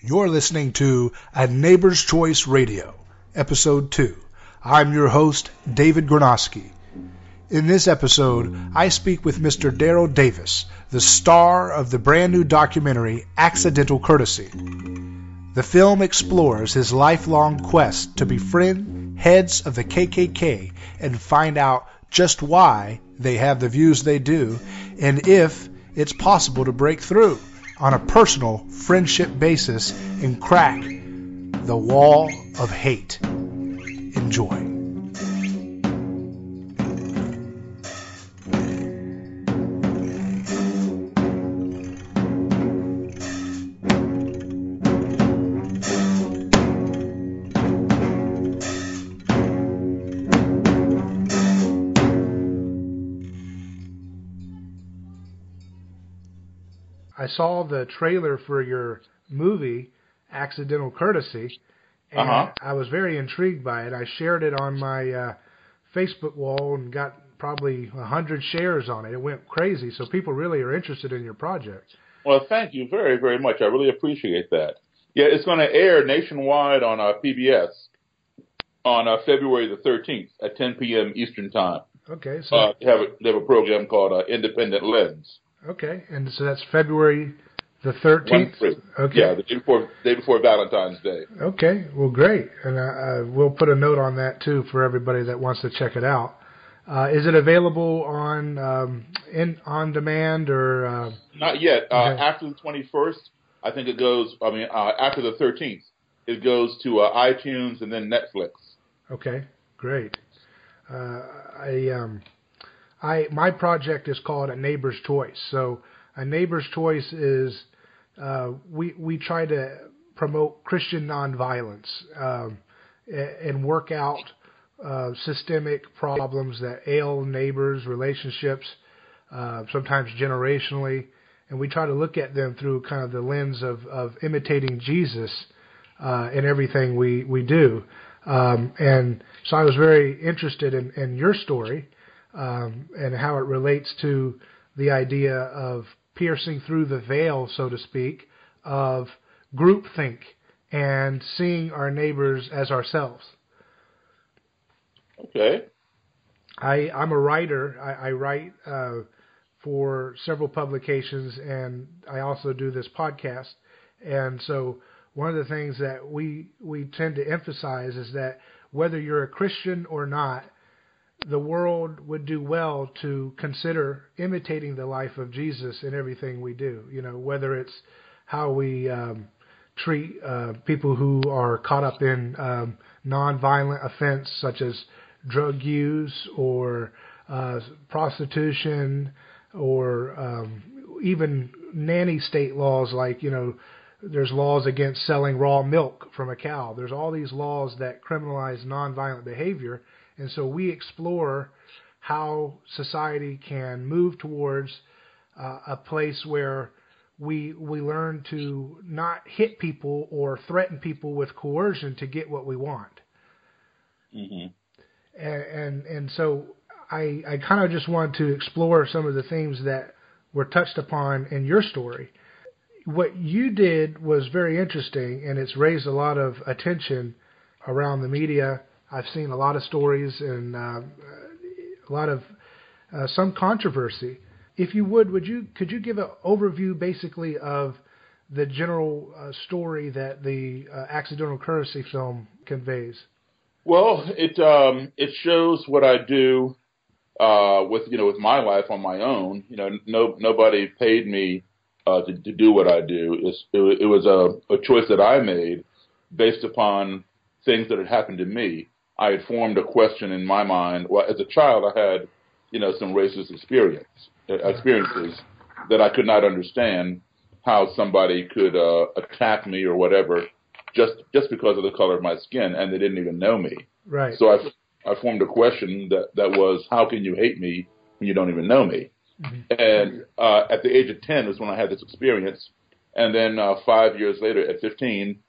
You're listening to A Neighbor's Choice Radio, Episode 2. I'm your host, David Gornoski. In this episode, I speak with Mr. Daryl Davis, the star of the brand new documentary, Accidental Courtesy. The film explores his lifelong quest to befriend heads of the KKK and find out just why they have the views they do, and if it's possible to break through on a personal friendship basis and crack the wall of hate. Enjoy. I saw the trailer for your movie, Accidental Courtesy, and I was very intrigued by it. I shared it on my Facebook wall and got probably 100 shares on it. It went crazy, so people really are interested in your project. Well, thank you very, very much. I really appreciate that. Yeah, it's going to air nationwide on PBS on February the 13th at 10 p.m. Eastern Time. Okay. So they have a program called Independent Lens. Okay, and so that's February the 13th? Okay. Yeah, the day before Valentine's Day. Okay, well, great. And we'll put a note on that, too, for everybody that wants to check it out. Is it available on demand or? Not yet. Okay. After the 21st, I think it goes, after the 13th, it goes to iTunes and then Netflix. Okay, great. My project is called A Neighbor's Choice. So A Neighbor's Choice is we try to promote Christian nonviolence and work out systemic problems that ail neighbors, relationships, sometimes generationally, and we try to look at them through kind of the lens of imitating Jesus in everything we do. And so I was very interested in your story. And how it relates to the idea of piercing through the veil, so to speak, of groupthink and seeing our neighbors as ourselves. Okay. I'm a writer. I write for several publications, and I also do this podcast. And so one of the things that we tend to emphasize is that whether you're a Christian or not, the world would do well to consider imitating the life of Jesus in everything we do. You know, whether it's how we treat people who are caught up in nonviolent offense, such as drug use or prostitution, or even nanny state laws, like, you know, there's laws against selling raw milk from a cow. There's all these laws that criminalize nonviolent behavior. And so we explore how society can move towards a place where we learn to not hit people or threaten people with coercion to get what we want. Mm-hmm. And so I kind of just wanted to explore some of the themes that were touched upon in your story. What you did was very interesting, and it's raised a lot of attention around the media. I've seen a lot of stories and a lot of some controversy. If you could you give an overview basically of the general story that the Accidental Courtesy film conveys? Well, it shows what I do with my life on my own. You know, nobody paid me to do what I do. It was a choice that I made based upon things that had happened to me. I had formed a question in my mind. Well, as a child, I had, some racist experiences that I could not understand how somebody could attack me or whatever just because of the color of my skin, and they didn't even know me. Right. So I formed a question that was, how can you hate me when you don't even know me? Mm-hmm. And at the age of 10 was when I had this experience. And then 5 years later, at 15,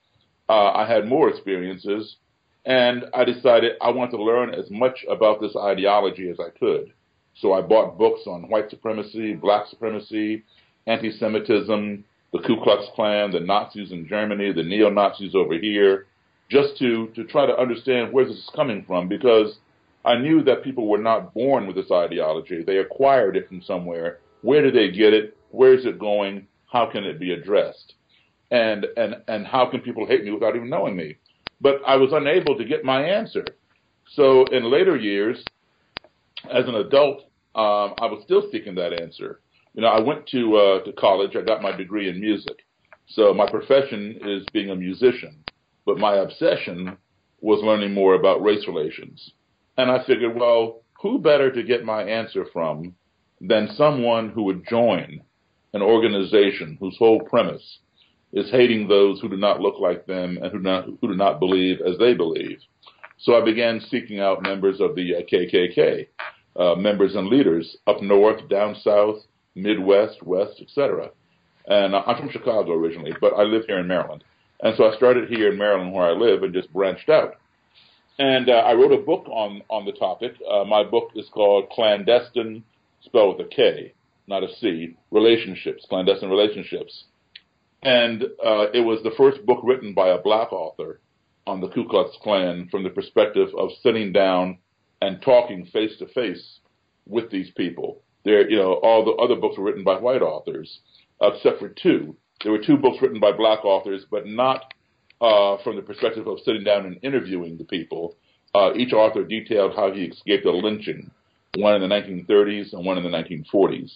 I had more experiences. And I decided I wanted to learn as much about this ideology as I could. So I bought books on white supremacy, black supremacy, anti-Semitism, the Ku Klux Klan, the Nazis in Germany, the neo-Nazis over here, just to try to understand where this is coming from, because I knew that people were not born with this ideology. They acquired it from somewhere. Where did they get it? Where is it going? How can it be addressed? And how can people hate me without even knowing me? But I was unable to get my answer. So in later years, as an adult, I was still seeking that answer. I went to college. I got my degree in music. So my profession is being a musician. But my obsession was learning more about race relations. And I figured, well, who better to get my answer from than someone who would join an organization whose whole premise is hating those who do not look like them and who do not believe as they believe. So I began seeking out members of the KKK, members and leaders up north, down south, Midwest, West, etc. And I'm from Chicago originally, but I live here in Maryland. And so I started here in Maryland where I live and just branched out. And I wrote a book on the topic. My book is called Clandestine, spelled with a K, not a C, Relationships, Clandestine Relationships. And it was the first book written by a black author on the Ku Klux Klan from the perspective of sitting down and talking face to face with these people. All the other books were written by white authors, except for two. There were two books written by black authors, but not from the perspective of sitting down and interviewing the people. Each author detailed how he escaped a lynching, one in the 1930s and one in the 1940s.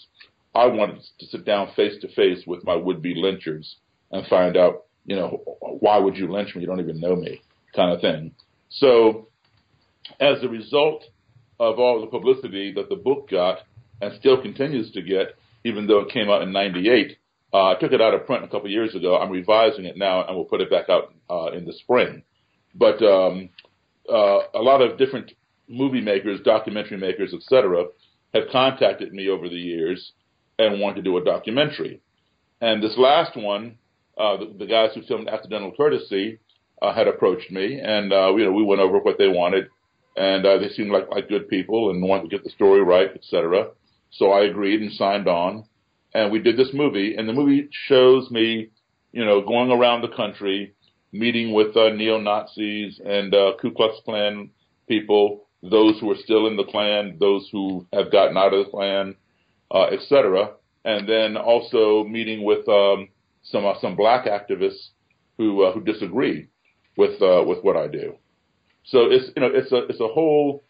I wanted to sit down face to face with my would-be lynchers and find out, why would you lynch me? You don't even know me, kind of thing. So as a result of all the publicity that the book got and still continues to get, even though it came out in 98, I took it out of print a couple of years ago. I'm revising it now, and we'll put it back out in the spring. But a lot of different movie makers, documentary makers, etc., have contacted me over the years and want to do a documentary. And this last one, the guys who filmed Accidental Courtesy had approached me, and we went over what they wanted, and they seemed like good people and wanted to get the story right, etc. So I agreed and signed on, and we did this movie. And the movie shows me, going around the country, meeting with neo-Nazis and Ku Klux Klan people, those who are still in the Klan, those who have gotten out of the Klan, etc. And then also meeting with some black activists who disagree with what I do. So it's a whole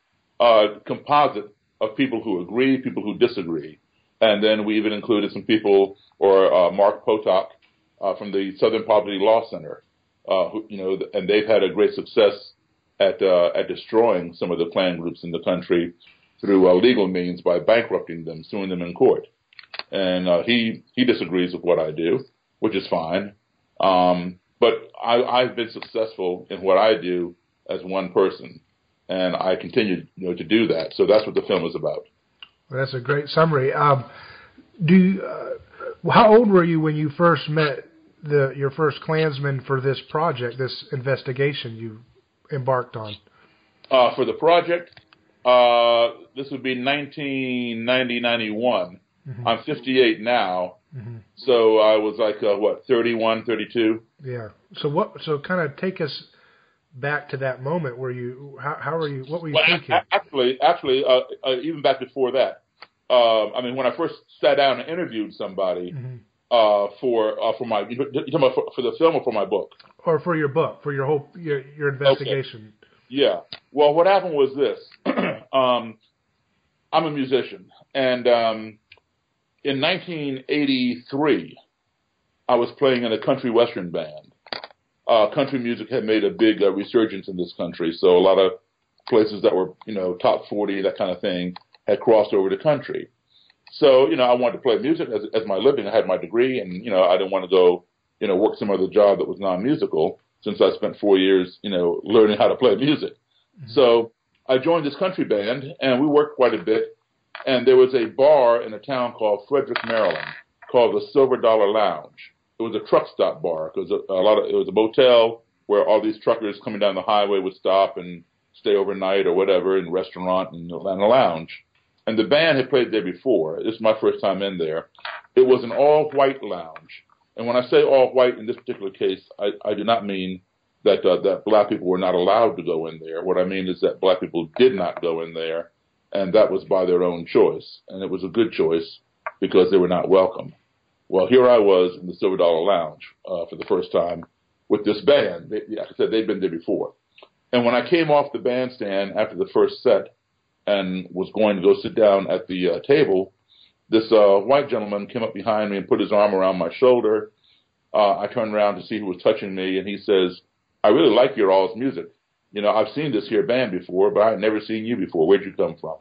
composite of people who agree, people who disagree, and then we even included some people, or Mark Potok from the Southern Poverty Law Center, and they've had a great success at destroying some of the Klan groups in the country through legal means by bankrupting them, suing them in court. And he disagrees with what I do, which is fine. But I've been successful in what I do as one person, and I continue to do that. So that's what the film is about. Well, that's a great summary. How old were you when you first met your first Klansman for this project, this investigation you embarked on? For the project, this would be 1990, 91. Mm-hmm. I'm 58 now, mm-hmm. So I was 31, 32? Yeah. So kind of take us back to that moment where how were you, what were you thinking? Actually, even back before that, when I first sat down and interviewed somebody, mm-hmm. For my, you talking about for the film or for my book? Or for your book, for your investigation. Okay. Yeah. Well, what happened was this. I'm a musician, and in 1983, I was playing in a country western band. Country music had made a big resurgence in this country, so a lot of places that were, top 40, that kind of thing, had crossed over to country. So, I wanted to play music as my living. I had my degree, and, I didn't want to go, work some other job that was non-musical, since I spent 4 years, learning how to play music. Mm-hmm. So I joined this country band, and we worked quite a bit. And there was a bar in a town called Frederick, Maryland, called the Silver Dollar Lounge. It was a truck stop bar, because it was a motel where all these truckers coming down the highway would stop and stay overnight or whatever, in a restaurant and a lounge. And the band had played there before. This is my first time in there. It was an all-white lounge, And when I say all white in this particular case, I do not mean that that black people were not allowed to go in there. What I mean is that black people did not go in there, and that was by their own choice. And it was a good choice because they were not welcome. Well, here I was in the Silver Dollar Lounge for the first time with this band. Like I said, they'd been there before. And when I came off the bandstand after the first set and was going to go sit down at the table, this white gentleman came up behind me and put his arm around my shoulder. I turned around to see who was touching me, and he says, "I really like your all's music. You know, I've seen this here band before, but I had never seen you before. Where'd you come from?"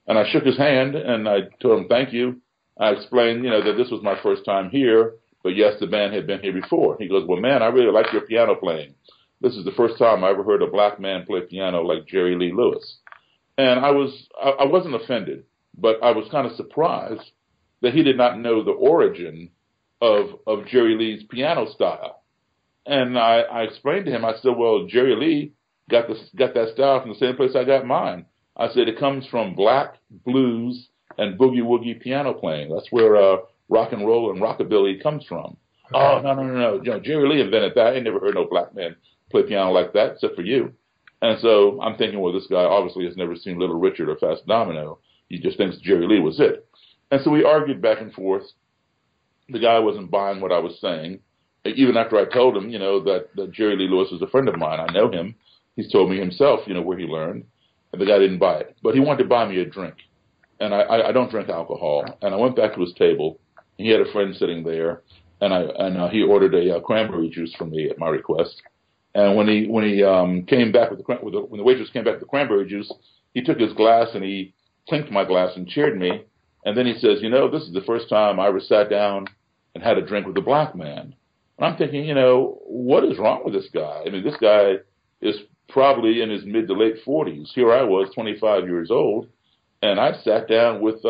And I shook his hand, and I told him thank you. I explained, that this was my first time here, but yes, the band had been here before. He goes, "Well, man, I really like your piano playing. This is the first time I ever heard a black man play piano like Jerry Lee Lewis." And I wasn't offended, but I was kind of surprised that he did not know the origin of Jerry Lee's piano style. And I explained to him, I said, "Well, Jerry Lee got that style from the same place I got mine." I said, "It comes from black, blues, and boogie-woogie piano playing. That's where rock and roll and rockabilly comes from." Okay. "Oh, no. Jerry Lee invented that. I ain't never heard no black man play piano like that, except for you." And so I'm thinking, well, this guy obviously has never seen Little Richard or Fats Domino. He just thinks Jerry Lee was it. And so we argued back and forth. The guy wasn't buying what I was saying. Even after I told him, that Jerry Lee Lewis was a friend of mine. I know him. He's told me himself, where he learned. And the guy didn't buy it. But he wanted to buy me a drink. And I don't drink alcohol. And I went back to his table. And he had a friend sitting there. And he ordered a cranberry juice from me at my request. And when he came back when the waitress came back with the cranberry juice, he took his glass and he clinked my glass and cheered me. And then he says, "This is the first time I ever sat down and had a drink with a black man." And I'm thinking, what is wrong with this guy? I mean, this guy is probably in his mid to late 40s. Here I was, 25 years old, and I sat down with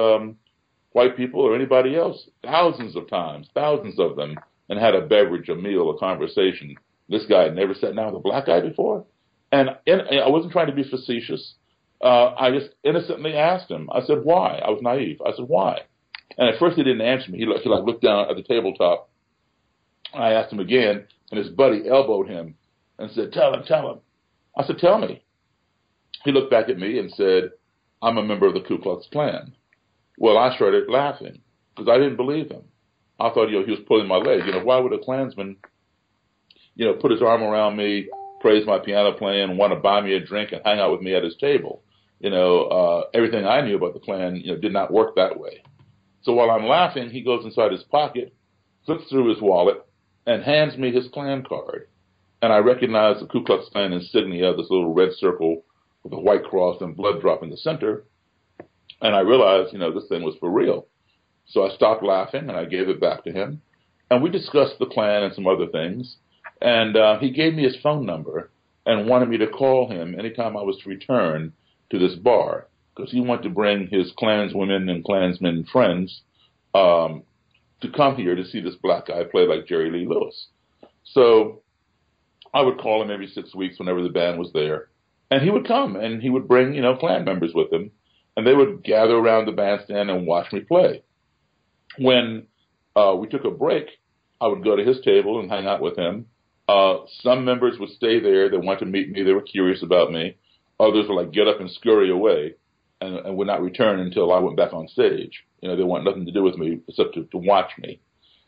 white people or anybody else thousands of times, thousands of them, and had a beverage, a meal, a conversation. This guy had never sat down with a black guy before. And I wasn't trying to be facetious. I just innocently asked him. I said, "Why?" I was naive. I said, "Why?" And at first he didn't answer me. He looked down at the tabletop. I asked him again, and his buddy elbowed him and said, Tell him. I said, "Tell me." He looked back at me and said, "I'm a member of the Ku Klux Klan." Well, I started laughing because I didn't believe him. I thought, he was pulling my leg. Why would a Klansman, put his arm around me, praise my piano playing, want to buy me a drink and hang out with me at his table? Everything I knew about the Klan, did not work that way. So while I'm laughing, he goes inside his pocket, flips through his wallet, and hands me his Klan card. And I recognize the Ku Klux Klan insignia, this little red circle with a white cross and blood drop in the center. And I realized, this thing was for real. So I stopped laughing and I gave it back to him. And we discussed the Klan and some other things. And he gave me his phone number and wanted me to call him anytime I was to return to this bar, because he wanted to bring his Klanswomen and Klansmen friends to come here to see this black guy play like Jerry Lee Lewis. So I would call him every 6 weeks whenever the band was there. And he would come, and he would bring, Klan members with him, and they would gather around the bandstand and watch me play. When we took a break, I would go to his table and hang out with him. Some members would stay there. They wanted to meet me. They were curious about me. Others would get up and scurry away and would not return until I went back on stage. They want nothing to do with me except to watch me.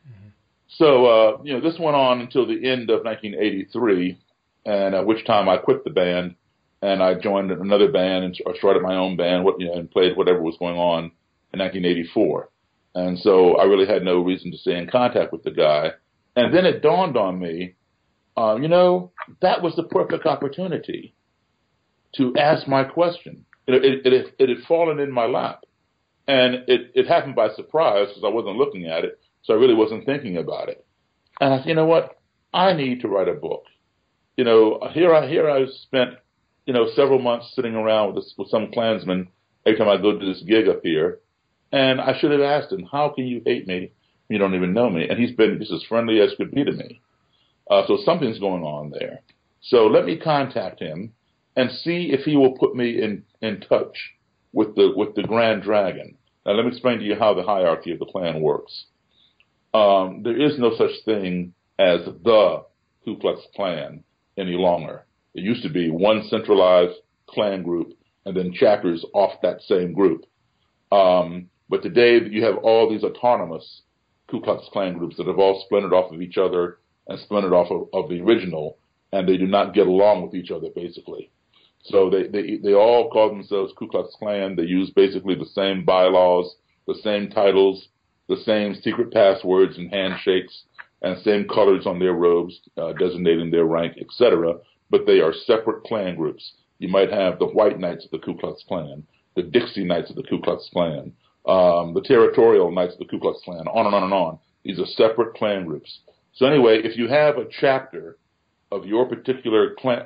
Mm-hmm. So, this went on until the end of 1983, and at which time I quit the band and I joined another band or started my own band, and played whatever was going on in 1984. And so I really had no reason to stay in contact with the guy. And then it dawned on me, that was the perfect opportunity to ask my question. It had fallen in my lap. And it happened by surprise because I wasn't looking at it, so I really wasn't thinking about it. And I said, you know what? I need to write a book. Here I spent, several months sitting around with some Klansmen every time I go to this gig up here. And I should have asked him, how can you hate me when you don't even know me? And he's been just as friendly as could be to me. So something's going on there. So let me contact him and see if he will put me in touch with the Grand Dragon. Now let me explain to you how the hierarchy of the Klan works. there is no such thing as the Ku Klux Klan any longer. It used to be one centralized Klan group and then chapters off that same group. But today you have all these autonomous Ku Klux Klan groups that have all splintered off of each other and splintered off of the original, and they do not get along with each other, basically. So they all call themselves Ku Klux Klan. They use basically the same bylaws, the same titles, the same secret passwords and handshakes, and same colors on their robes, designating their rank, etc. But they are separate Klan groups. You might have the White Knights of the Ku Klux Klan, the Dixie Knights of the Ku Klux Klan, the Territorial Knights of the Ku Klux Klan, on and on and on. These are separate Klan groups. So anyway, if you have a chapter of your particular Klan,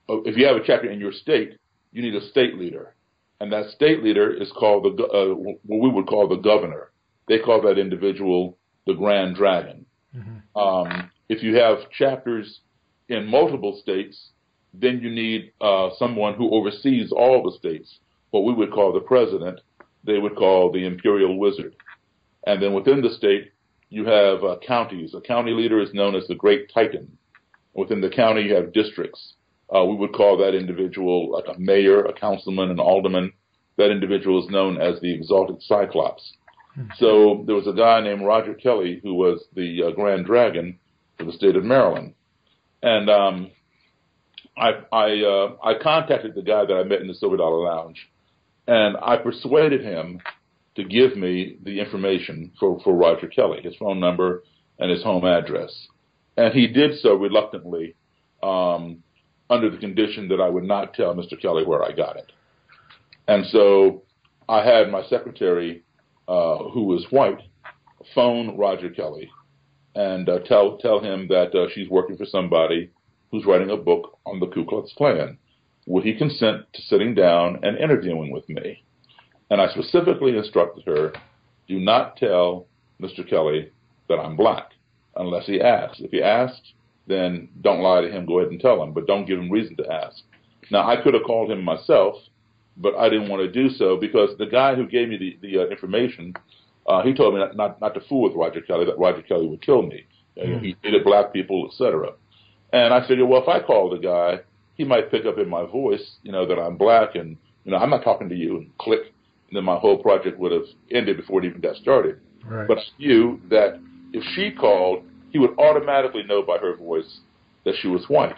if you have a chapter in your state, you need a state leader. And that state leader is called what we would call the governor. They call that individual the Grand Dragon. Mm-hmm. If you have chapters in multiple states, then you need someone who oversees all the states, what we would call the president. They would call the imperial wizard. And then within the state, you have counties. A county leader is known as the Great Titan. Within the county, you have districts. We would call that individual like a mayor, a councilman, an alderman. That individual is known as the Exalted Cyclops. Mm-hmm. So there was a guy named Roger Kelly who was the Grand Dragon for the state of Maryland. And I contacted the guy that I met in the Silver Dollar Lounge, and I persuaded him to give me the information for Roger Kelly, his phone number and his home address. And he did so reluctantly, under the condition that I would not tell Mr. Kelly where I got it. And so I had my secretary, who was white, phone Roger Kelly and tell him that she's working for somebody who's writing a book on the Ku Klux Klan. Would he consent to sitting down and interviewing with me? And I specifically instructed her, do not tell Mr. Kelly that I'm black unless he asks. If he asks, then don't lie to him. Go ahead and tell him, but don't give him reason to ask. Now, I could have called him myself, but I didn't want to do so because the guy who gave me the information, he told me not to fool with Roger Kelly, that Roger Kelly would kill me. Mm-hmm. He hated black people, etc. And I figured, well, if I call the guy, he might pick up in my voice, that I'm black and, I'm not talking to you, and click. And then my whole project would have ended before it even got started. Right. But I knew that if she called, he would automatically know by her voice that she was white.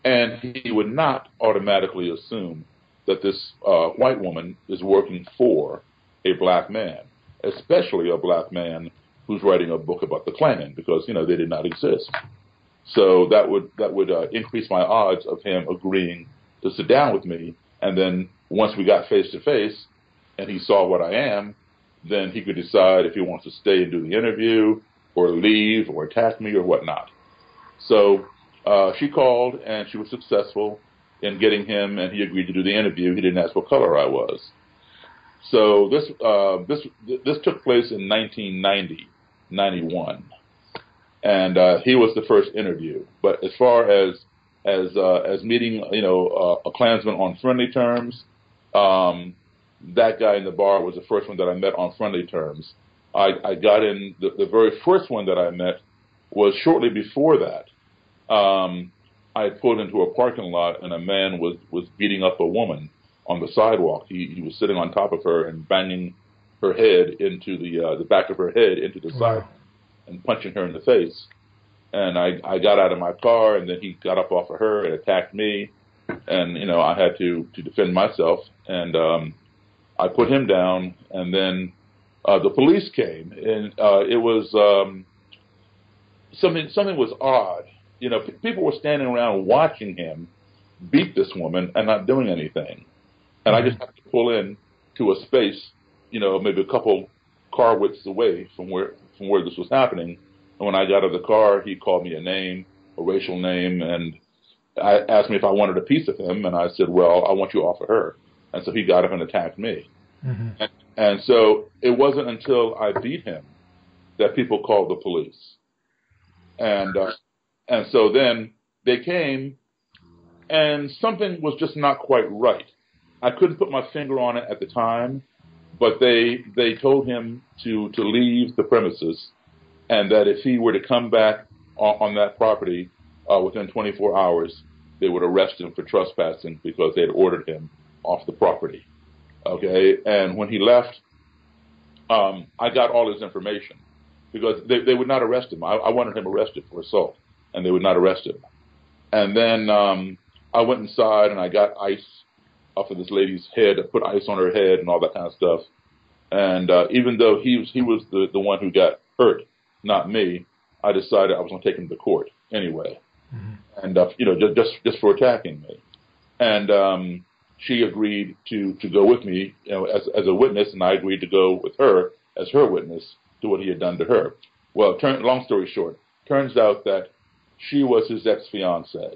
And he would not automatically assume that this white woman is working for a black man, especially a black man who's writing a book about the Klan, because, they did not exist. So that would increase my odds of him agreeing to sit down with me. And then once we got face to face and he saw what I am, then he could decide if he wants to stay and do the interview or leave or attack me or whatnot. So she called and she was successful in getting him, and he agreed to do the interview. He didn't ask what color I was. So this took place in 1991. And he was the first interview. But as far as meeting, a Klansman on friendly terms, that guy in the bar was the first one that I met on friendly terms. I got in, the very first one that I met was shortly before that. I had pulled into a parking lot, and a man was beating up a woman on the sidewalk. He was sitting on top of her and banging her head into the back of her head into the sidewalk. And punching her in the face. And I got out of my car, and then he got up off of her and attacked me. And, I had to defend myself. And I put him down, and then the police came. And it was something was odd. People were standing around watching him beat this woman and not doing anything. And I just had to pull in to a space, maybe a couple car widths away from where this was happening. And when I got out of the car, he called me a name, a racial name, and I asked me if I wanted a piece of him, and I said, well, I want you off of her. And so he got up and attacked me. Mm-hmm. And so it wasn't until I beat him that people called the police. And so then they came, and something was just not quite right. I couldn't put my finger on it at the time, but they told him to leave the premises and that if he were to come back on that property within 24 hours, they would arrest him for trespassing because they had ordered him off the property. Okay, and when he left, I got all his information because they would not arrest him. I wanted him arrested for assault, and they would not arrest him. And then I went inside and I got ice off of this lady's head. I put ice on her head and all that kind of stuff. And even though he was the one who got hurt, not me, I decided I was going to take him to court anyway. Mm-hmm. And just for attacking me. And she agreed to go with me, as a witness, and I agreed to go with her as her witness to what he had done to her. Well, long story short, turns out that she was his ex-fiancée,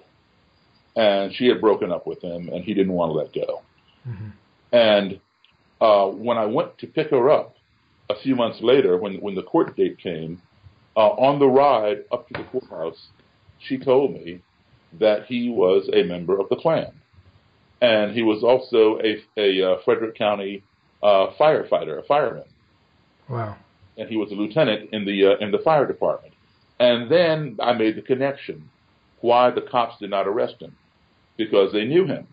and she had broken up with him, and he didn't want to let go. Mm-hmm. And when I went to pick her up a few months later, when the court date came, on the ride up to the courthouse, she told me that he was a member of the Klan. And he was also a Frederick County firefighter, a fireman. Wow. And he was a lieutenant in the fire department. And then I made the connection why the cops did not arrest him, because they knew him.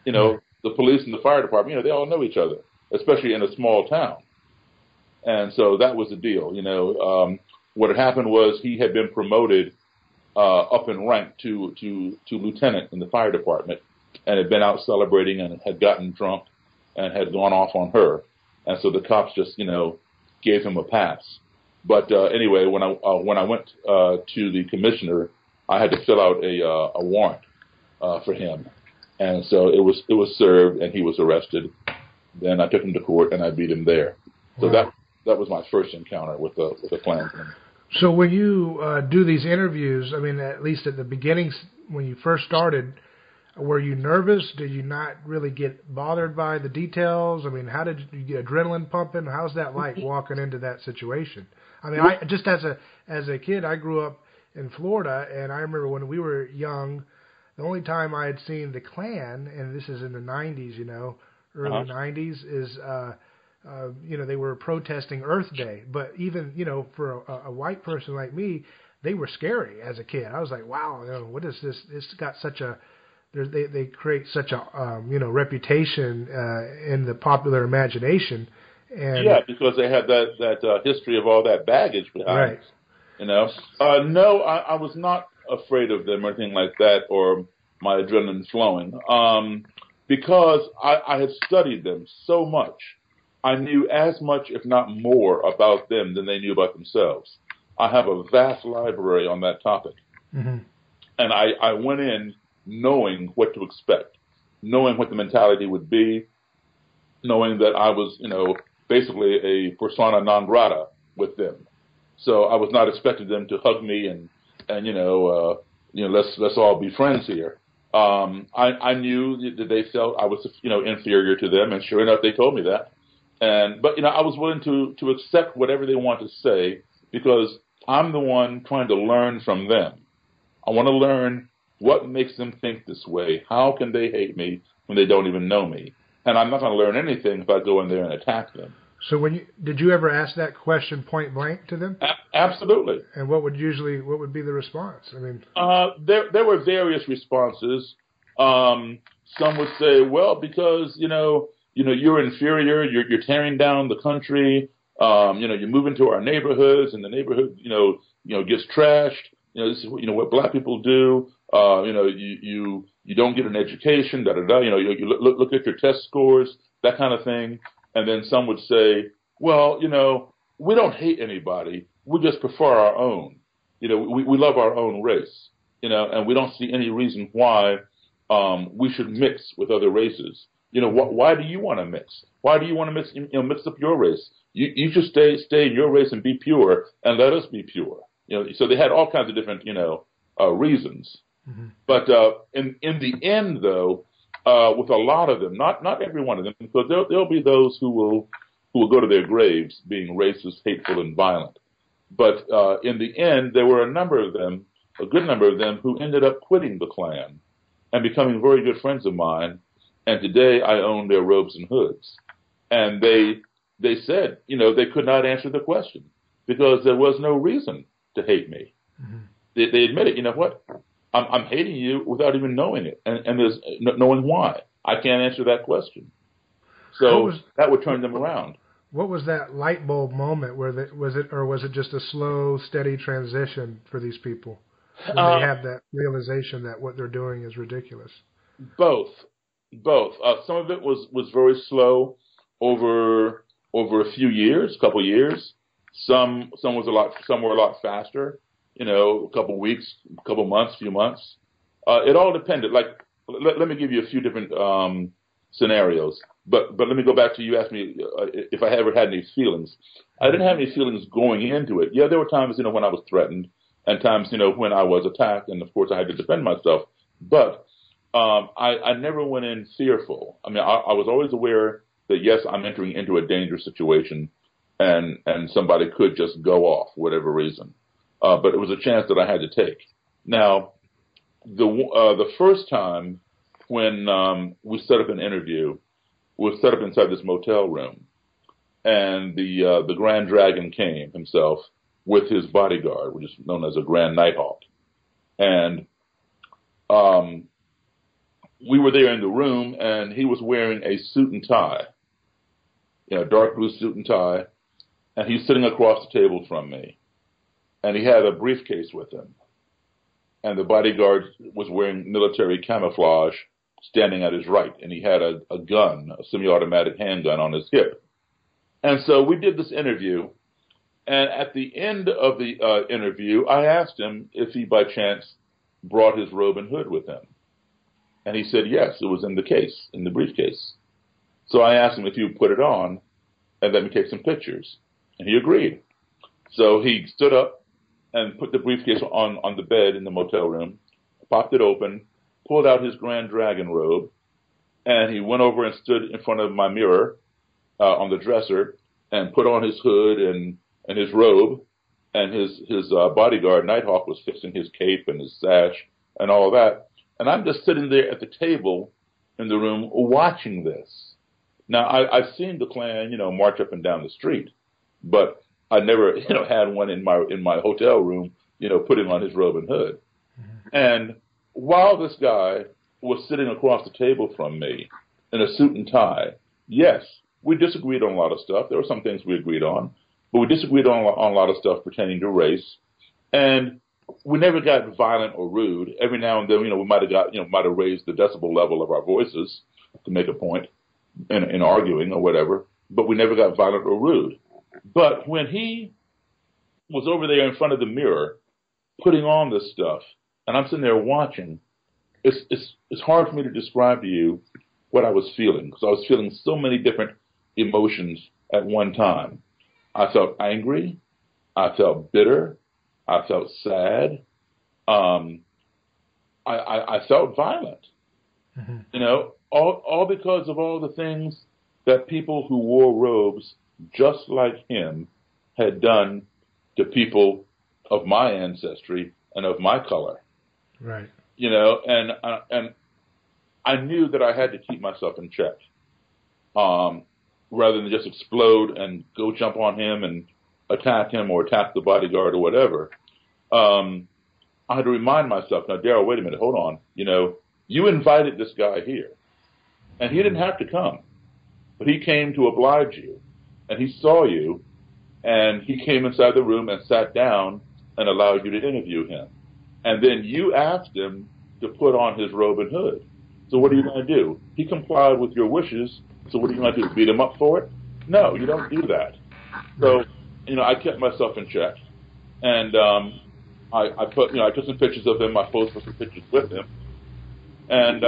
The police and the fire department, they all know each other, especially in a small town. And so that was the deal. What had happened was he had been promoted up in rank to lieutenant in the fire department, and had been out celebrating and had gotten drunk and had gone off on her. And so the cops just, gave him a pass. But anyway, when I went to the commissioner, I had to fill out a warrant for him. And so it was served, and he was arrested. Then I took him to court, and I beat him there. So wow. that was my first encounter with a Klansman. So when you do these interviews, I mean, at least at the beginning, when you first started, were you nervous? Did you not really get bothered by the details? I mean, how did you get adrenaline pumping? How's that like walking into that situation? I mean, I just as a kid, I grew up in Florida, and I remember when we were young, the only time I had seen the Klan, and this is in the 90s, early 90s, is they were protesting Earth Day. But even, for a white person like me, they were scary as a kid. I was like, wow, what is this? It's got such a they create such a reputation in the popular imagination, and because they had that history of all that baggage behind. Right. No, I was not afraid of them or anything like that, or my adrenaline flowing, because I had studied them so much. I knew as much, if not more, about them than they knew about themselves. I have a vast library on that topic, mm-hmm. and I went in knowing what to expect, knowing what the mentality would be, knowing that I was, basically a persona non grata with them. So I was not expecting them to hug me and let's all be friends here. I knew that they felt I was, inferior to them, and sure enough, they told me that. But I was willing to accept whatever they want to say, because I'm the one trying to learn from them. I want to learn what makes them think this way. How can they hate me when they don't even know me? And I'm not going to learn anything if I go in there and attack them. So did you ever ask that question point blank to them? Absolutely. And what would be the response? I mean, there were various responses. Some would say, well, because you're inferior, you're tearing down the country. You move into our neighborhoods, and the neighborhood gets trashed. This is what black people do. You don't get an education. You look at your test scores, that kind of thing. And then some would say, well, we don't hate anybody. We just prefer our own. We love our own race, and we don't see any reason why we should mix with other races. Why do you want to mix? Why do you want to mix up your race? You should stay in your race and be pure, and let us be pure. So they had all kinds of different, reasons. Mm-hmm. But in the end, though, with a lot of them, not every one of them, because there'll be those who will go to their graves being racist, hateful, and violent. But in the end, there were a good number of them, who ended up quitting the Klan and becoming very good friends of mine. And today I own their robes and hoods. And they said, they could not answer the question. because there was no reason to hate me. Mm-hmm. They admit it. You know what? I'm hating you without even knowing it, and there's knowing why. I can't answer that question. So that would turn them around. What was that light bulb moment? Was it just a slow, steady transition for these people when they have that realization that what they're doing is ridiculous? Both. Some of it was very slow over a few years, couple years. Some were a lot faster. You know, a couple weeks, couple months, few months. It all depended. Like, let me give you a few different scenarios. But let me go back to you asked me if I ever had any feelings. I didn't have any feelings going into it. Yeah, there were times, when I was threatened, and times, when I was attacked, and of course I had to defend myself. But I never went in fearful. I mean, I was always aware that yes, I'm entering into a dangerous situation, and somebody could just go off for whatever reason. But it was a chance that I had to take. Now, the first time when we set up an interview, we set up inside this motel room, and the Grand Dragon came himself with his bodyguard, which is known as a Grand Nighthawk, and we were there in the room, and he was wearing a suit and tie, dark blue suit and tie, and he's sitting across the table from me, and he had a briefcase with him, and the bodyguard was wearing military camouflage, standing at his right, and he had a gun, a semi-automatic handgun on his hip. And so we did this interview, and at the end of the interview, I asked him if he by chance brought his robe and hood with him. And he said yes, it was in the briefcase. So I asked him if he would put it on and let me take some pictures, and he agreed. So he stood up and put the briefcase on the bed in the motel room, popped it open, pulled out his Grand Dragon robe, and he went over and stood in front of my mirror on the dresser and put on his hood and his robe, and his bodyguard, Nighthawk, was fixing his cape and his sash and all that. And I'm just sitting there at the table in the room watching this. Now, I've seen the Klan, march up and down the street, but I never, had one in my hotel room, putting on his robe and hood. Mm-hmm. And while this guy was sitting across the table from me in a suit and tie, yes, we disagreed on a lot of stuff. There were some things we agreed on, but we disagreed on a lot of stuff pertaining to race. And we never got violent or rude. Every now and then, we might have raised the decibel level of our voices to make a point in arguing or whatever, but we never got violent or rude. But when he was over there in front of the mirror putting on this stuff, and I'm sitting there watching, it's hard for me to describe to you what I was feeling, because I was feeling so many different emotions at one time. I felt angry. I felt bitter. I felt sad. I felt violent. Mm-hmm. All because of all the things that people who wore robes just like him had done to people of my ancestry and of my color. Right. And I knew that I had to keep myself in check, rather than just explode and go jump on him and attack him or attack the bodyguard or whatever. I had to remind myself, now, Daryl, wait a minute, hold on. You invited this guy here, and he didn't have to come, but he came to oblige you, and he saw you, and he came inside the room and sat down and allowed you to interview him. And then you asked him to put on his robe and hood. So what are you going to do? He complied with your wishes. So what are you going to do? Beat him up for it? No, you don't do that. So, I kept myself in check. And I took some pictures of him. I posted some pictures with him. And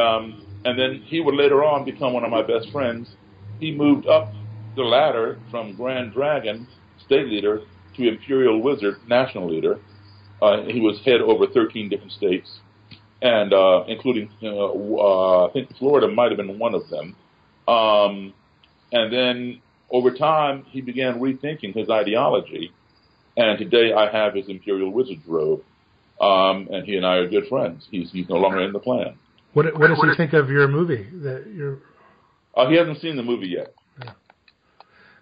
then he would later on become one of my best friends. He moved up the ladder from Grand Dragon, state leader, to Imperial Wizard, national leader. He was head over 13 different states, and including, I think Florida might have been one of them. And then over time, he began rethinking his ideology, and today I have his Imperial Wizard's robe, and he and I are good friends. He's no longer in the Klan. What does he think of your movie? He hasn't seen the movie yet.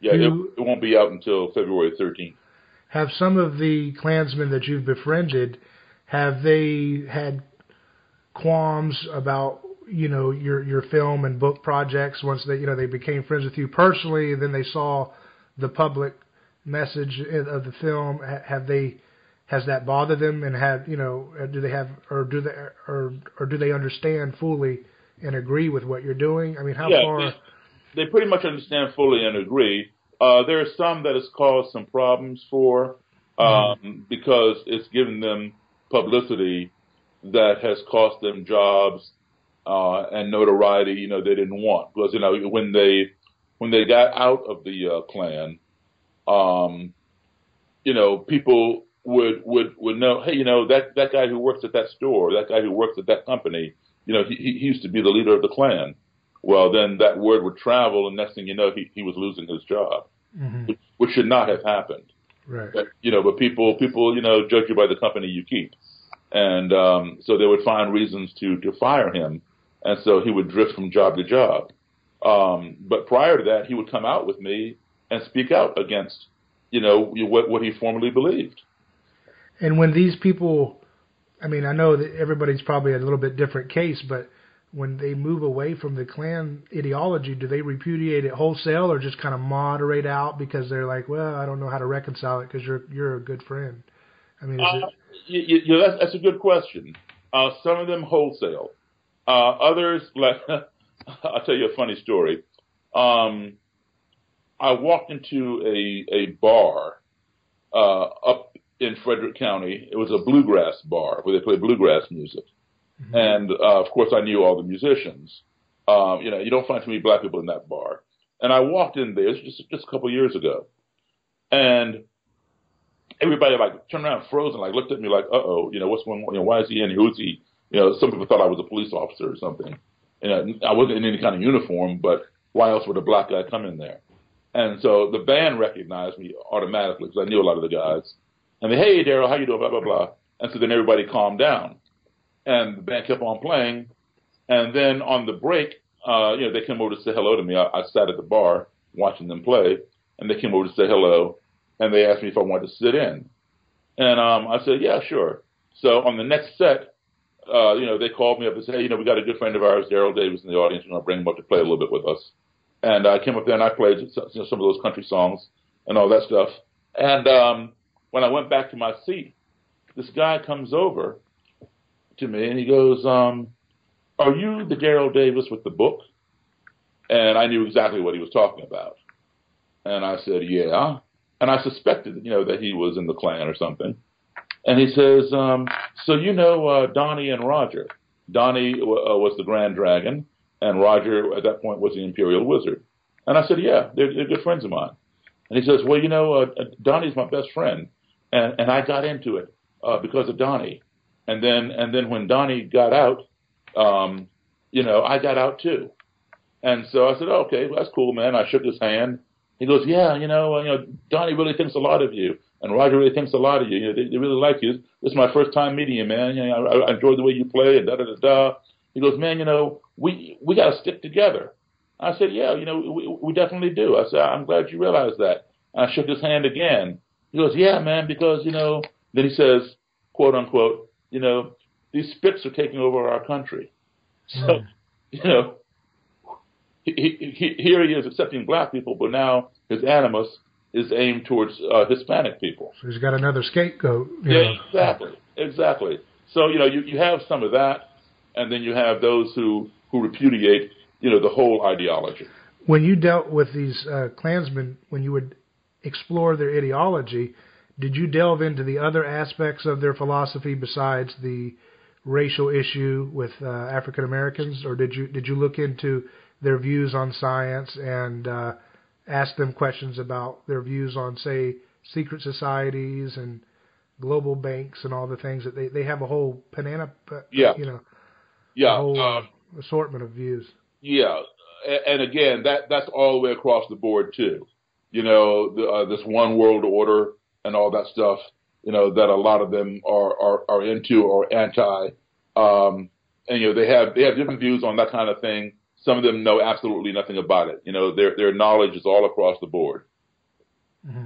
Yeah, it won't be out until February 13th. Have some of the Klansmen that you've befriended, have they had qualms about, your film and book projects once they became friends with you personally, and then they saw the public message of the film? Has that bothered them, and do they understand fully and agree with what you're doing? I mean, how far? They pretty much understand fully and agree. There are some that has caused some problems for because it's given them publicity that has cost them jobs and notoriety, they didn't want. Because, when they got out of the Klan, people would know, hey, that guy who works at that store, that guy who works at that company, he used to be the leader of the Klan. Well, then that word would travel, and next thing you know, he was losing his job, which should not have happened. Right. But people, judge you by the company you keep. And so they would find reasons to fire him, and so he would drift from job to job. But prior to that, he would come out with me and speak out against, what he formerly believed. And when these people, I mean, I know that everybody's probably a little bit different case, but when they move away from the Klan ideology, do they repudiate it wholesale or just kind of moderate out because they're like, well, I don't know how to reconcile it because you're a good friend? I mean, that's a good question. Some of them wholesale. Others, like, I'll tell you a funny story. I walked into a bar up in Frederick County. It was a bluegrass bar where they play bluegrass music. And, of course, I knew all the musicians. You don't find too many black people in that bar. And I walked in there just a couple of years ago. And everybody, turned around and froze and, looked at me like, uh-oh, what's going on? Why is he in here? Who's he? Some people thought I was a police officer or something. I wasn't in any kind of uniform, but why else would a black guy come in there? And so the band recognized me automatically because I knew a lot of the guys. And they, hey, Daryl, how you doing? Blah, blah, blah. And so then everybody calmed down. And the band kept on playing. And then on the break, they came over to say hello to me. I sat at the bar watching them play, and they came over to say hello. And they asked me if I wanted to sit in. And I said, yeah, sure. So on the next set, they called me up and said, hey, we got a good friend of ours, Daryl Davis, in the audience. We're going to bring him up to play a little bit with us. And I came up there and I played some of those country songs and all that stuff. And when I went back to my seat, this guy comes over to me and he goes, are you the Daryl Davis with the book? And I knew exactly what he was talking about. And I said, yeah. And I suspected, that he was in the Klan or something. And he says, so Donnie and Roger. Donnie was the Grand Dragon, and Roger at that point was the Imperial Wizard. And I said, yeah, they're good friends of mine. And he says, well, Donnie's my best friend, and I got into it because of Donnie. And then when Donnie got out, I got out too. And so I said, okay, well, that's cool, man. I shook his hand. He goes, yeah, Donnie really thinks a lot of you, and Roger really thinks a lot of you. They really like you. This is my first time meeting you, man. I enjoyed the way you play, and da-da-da-da. He goes, man, we got to stick together. I said, yeah, we definitely do. I said, I'm glad you realize that. And I shook his hand again. He goes, yeah, man, because, then he says, quote unquote, these Spits are taking over our country. So, here he is accepting black people, but now his animus is aimed towards Hispanic people. So he's got another scapegoat. Yeah, exactly. So, you have some of that, and then you have those who repudiate, the whole ideology. When you dealt with these Klansmen, when you would explore their ideology, did you delve into the other aspects of their philosophy besides the racial issue with African Americans, or did you look into their views on science and ask them questions about their views on, say, secret societies and global banks and all the things that they have a whole assortment of views. Yeah, and again, that's all the way across the board too. This one world order and all that stuff. That a lot of them are into or anti. And they have different views on that kind of thing. Some of them know absolutely nothing about it. Their knowledge is all across the board. Mm-hmm.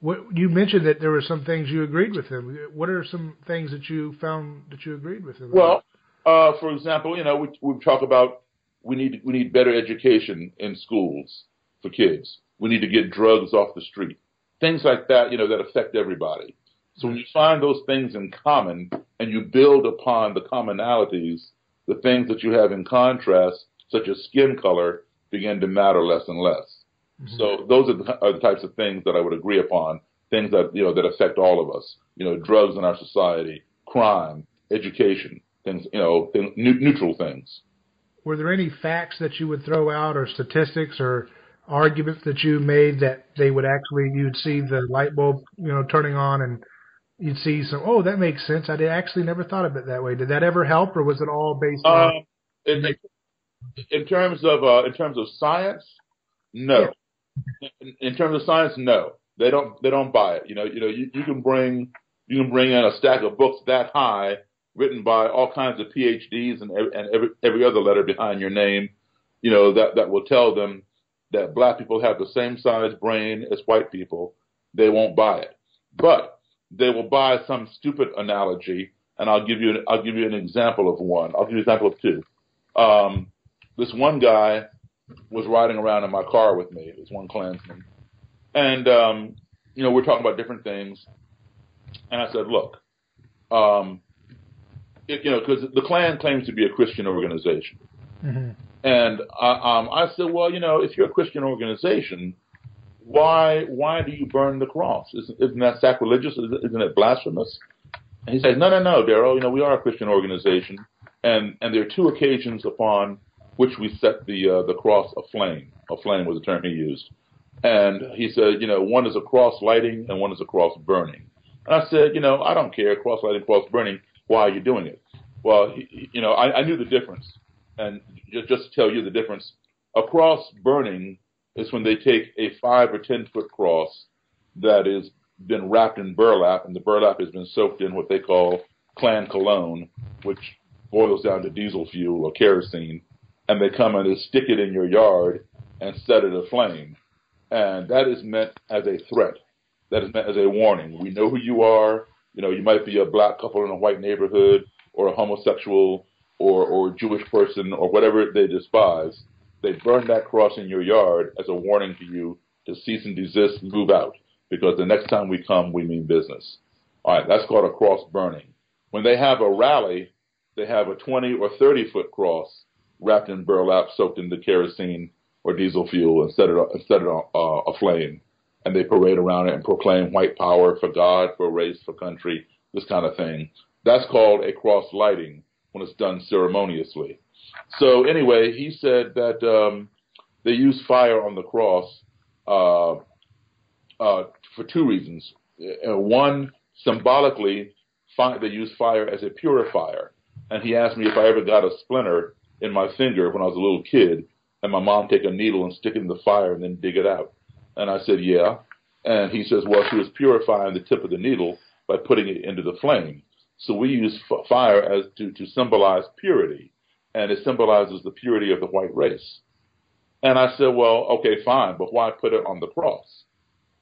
What you mentioned that there were some things you agreed with him. What are some things that you found that you agreed with him Well, about? for example, we talk about we need better education in schools for kids. We need to get drugs off the street. Things like that, that affect everybody. So when you find those things in common and you build upon the commonalities, the things that you have in contrast, such as skin color, begin to matter less and less. Mm-hmm. So those are the types of things that I would agree upon, things that, that affect all of us. Drugs in our society, crime, education, things, neutral things. Were there any facts that you would throw out or statistics or arguments that you made that they would actually, you'd see the light bulb, turning on and you'd see some, oh, that makes sense. I actually never thought of it that way. Did that ever help, or was it all based on? In terms of science, no. Yeah. In terms of science, no. They don't buy it. You can bring in a stack of books that high, written by all kinds of PhDs and every other letter behind your name, that will tell them that black people have the same size brain as white people. They won't buy it, but they will buy some stupid analogy, and I'll give you an example of one. I'll give you an example of two. This one guy was riding around in my car with me. This one Klansman, and we're talking about different things. And I said, look, because the Klan claims to be a Christian organization, mm-hmm. And I said, well, if you're a Christian organization, why do you burn the cross? Isn't that sacrilegious? Isn't it blasphemous? And he said, no, Daryl, we are a Christian organization, and there are two occasions upon which we set the cross aflame. Aflame was the term he used. And he said, one is a cross lighting and one is a cross burning. And I said, I don't care, cross lighting, cross burning, why are you doing it? Well, I knew the difference. And just to tell you the difference, a cross burning is when they take a 5 or 10 foot cross that has been wrapped in burlap, and the burlap has been soaked in what they call Klan cologne, which boils down to diesel fuel or kerosene, and they come and they stick it in your yard and set it aflame. And that is meant as a threat. That is meant as a warning. We know who you are. You might be a black couple in a white neighborhood, or a homosexual, or Jewish person, or whatever they despise. They burn that cross in your yard as a warning to you to cease and desist, move out, because the next time we come, we mean business. All right, that's called a cross burning. When they have a rally, they have a 20 or 30 foot cross wrapped in burlap, soaked into kerosene or diesel fuel, and set it aflame. And they parade around it and proclaim white power for God, for race, for country, this kind of thing. That's called a cross lighting when it's done ceremoniously. So anyway, he said that they use fire on the cross for two reasons. One, symbolically, they use fire as a purifier. And he asked me if I ever got a splinter in my finger when I was a little kid, and my mom take a needle and stick it in the fire and then dig it out. And I said, yeah. And he says, well, she was purifying the tip of the needle by putting it into the flame. So we use fire as to symbolize purity, and it symbolizes the purity of the white race. And I said, well, okay, fine, but why put it on the cross?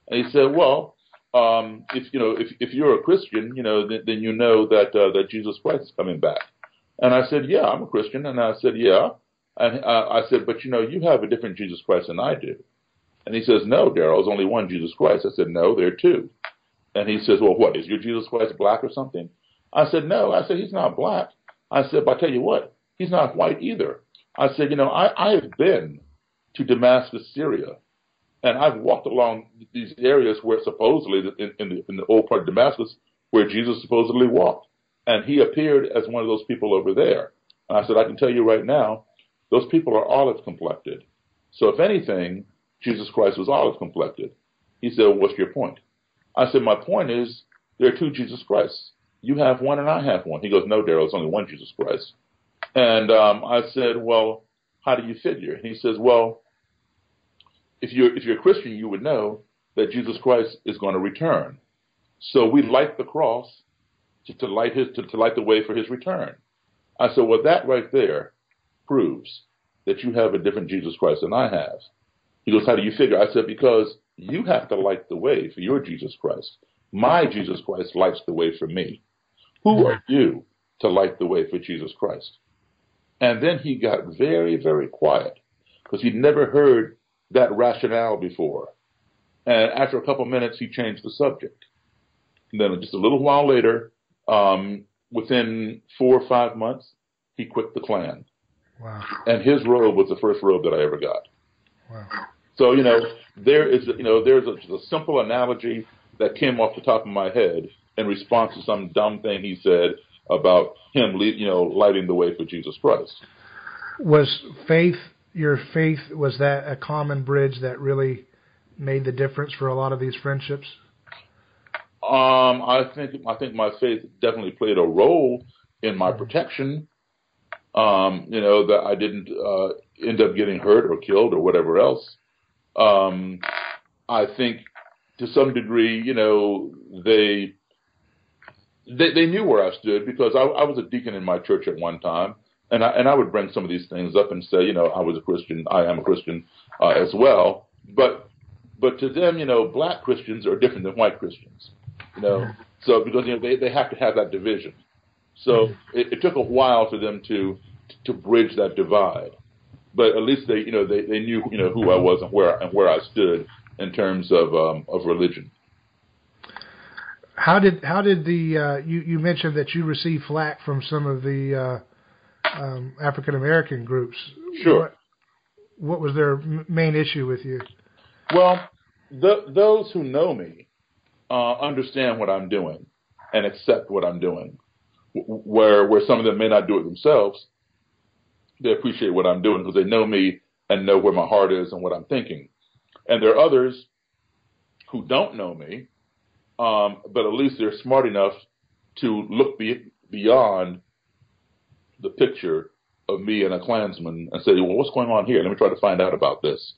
And he said, well, if you're a Christian, then you know that Jesus Christ is coming back. And I said, yeah, I'm a Christian. And I said, yeah. And I said, but you have a different Jesus Christ than I do. And he says, no, Daryl, there's only one Jesus Christ. I said, no, there are two. And he says, well, what, is your Jesus Christ black or something? I said, no. I said, he's not black. I said, but I tell you what, he's not white either. I said, I have been to Damascus, Syria, and I've walked along these areas where supposedly, in the old part of Damascus, where Jesus supposedly walked. And he appeared as one of those people over there. And I said, I can tell you right now, those people are olive complected. So if anything, Jesus Christ was olive complected. He said, well, what's your point? I said, my point is there are two Jesus Christs. You have one and I have one. He goes, no, Daryl, it's only one Jesus Christ. And I said, well, how do you figure? And he says, well, if you're a Christian, you would know that Jesus Christ is going to return. So we light the cross to light the way for his return. I said, well, that right there proves that you have a different Jesus Christ than I have. He goes, how do you figure? I said, because you have to light the way for your Jesus Christ. My Jesus Christ lights the way for me. Who are you to light the way for Jesus Christ? And then he got very, very quiet because he'd never heard that rationale before. And after a couple of minutes, he changed the subject. And then just a little while later, within 4 or 5 months, he quit the Klan. Wow. And his robe was the first robe that I ever got. Wow. So, there's a simple analogy that came off the top of my head in response to some dumb thing he said about him, lighting the way for Jesus Christ. Was your faith, was that a common bridge that really made the difference for a lot of these friendships? I think my faith definitely played a role in my protection. That I didn't end up getting hurt or killed or whatever else. I think to some degree, they knew where I stood because I was a deacon in my church at one time, and I would bring some of these things up and say, I was a Christian, I am a Christian as well. But to them, black Christians are different than white Christians, So because they have to have that division. So it took a while for them to bridge that divide, but at least they knew who I was and where I stood in terms of religion. How did the you mentioned that you received flack from some of the African American groups? Sure. What was their main issue with you? Well, those who know me understand what I'm doing and accept what I'm doing. Where some of them may not do it themselves, they appreciate what I'm doing because they know me and know where my heart is and what I'm thinking. And there are others who don't know me, but at least they're smart enough to look beyond the picture of me and a Klansman and say, well, what's going on here? Let me try to find out about this.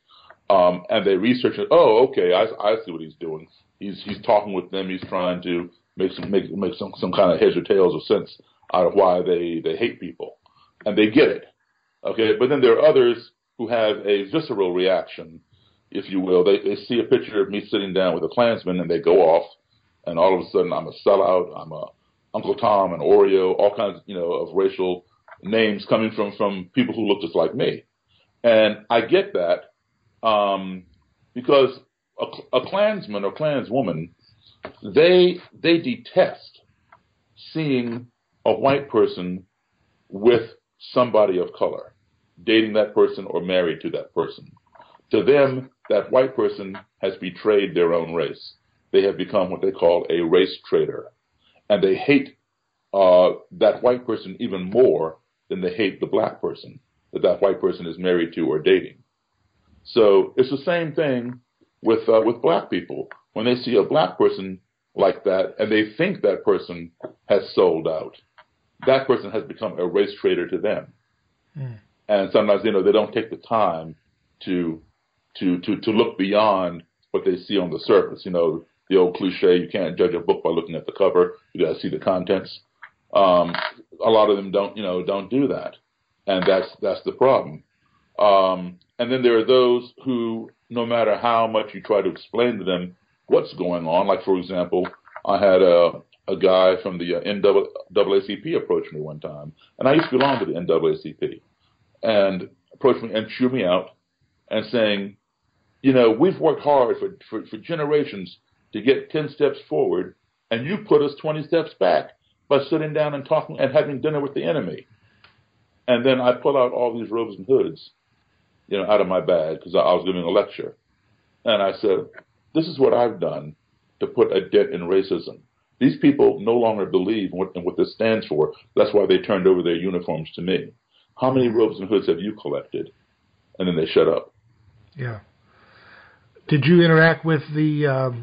And they research it. Oh, okay, I see what he's doing. He's talking with them. He's trying to make some kind of heads or tails of sense out of why they hate people, and they get it. Okay, but then there are others who have a visceral reaction, if you will. They see a picture of me sitting down with a Klansman, and they go off, and all of a sudden I'm a sellout. I'm a Uncle Tom and Oreo, all kinds of racial names coming from people who look just like me, and I get that because a Klansman or Klanswoman, they detest seeing a white person with somebody of color, dating that person or married to that person. To them, that white person has betrayed their own race. They have become what they call a race traitor. And they hate that white person even more than they hate the black person that white person is married to or dating. So it's the same thing with black people. When they see a black person like that and they think that person has sold out, that person has become a race traitor to them. And sometimes, they don't take the time to look beyond what they see on the surface. The old cliche, you can't judge a book by looking at the cover. You got to see the contents. A lot of them don't do that. And that's the problem. And then there are those who, no matter how much you try to explain to them what's going on, like, for example, I had a guy from the NAACP approach me one time, and I used to belong to the NAACP, and approached me and chewed me out and saying, we've worked hard for generations to get 10 steps forward, and you put us 20 steps back by sitting down and talking and having dinner with the enemy. And then I pull out all these robes and hoods, out of my bag because I was giving a lecture. And I said, this is what I've done to put a dent in racism. These people no longer believe in what this stands for. That's why they turned over their uniforms to me. How many robes and hoods have you collected? And then they shut up. Yeah. Did you interact with the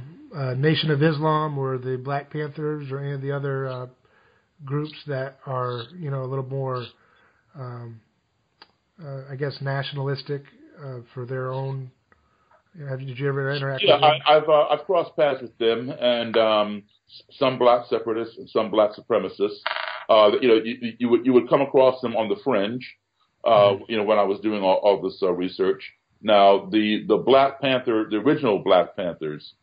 Nation of Islam or the Black Panthers or any of the other groups that are, a little more, nationalistic for their own? Did you ever interact with them? I've crossed paths with them, and some black separatists and some black supremacists. You would come across them on the fringe. When I was doing all this research, Now, the Black Panther, the original Black Panthers,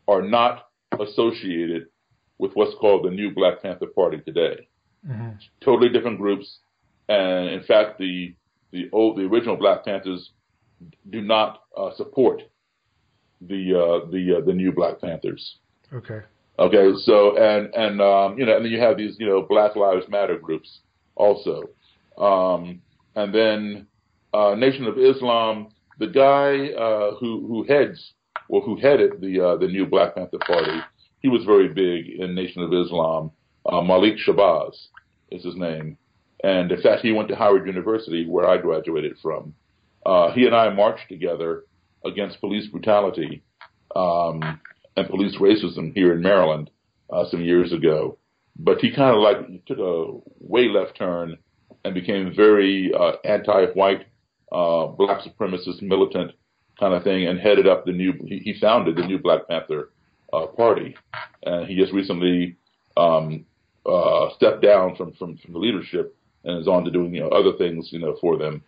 are not associated with what's called the new Black Panther Party today. Mm-hmm. Totally different groups, and in fact, the original Black Panthers do not support the new Black Panthers. Okay. Okay. So and then you have these Black Lives Matter groups also, and then Nation of Islam. The guy who headed the new Black Panther Party, he was very big in Nation of Islam. Malik Shabazz is his name, and in fact, he went to Howard University, where I graduated from. He and I marched together against police brutality and police racism here in Maryland some years ago. But he kind of took a way left turn and became very anti-white, black supremacist, militant kind of thing, and headed up he founded the new Black Panther Party. And he just recently stepped down from the leadership and is on to doing other things for them.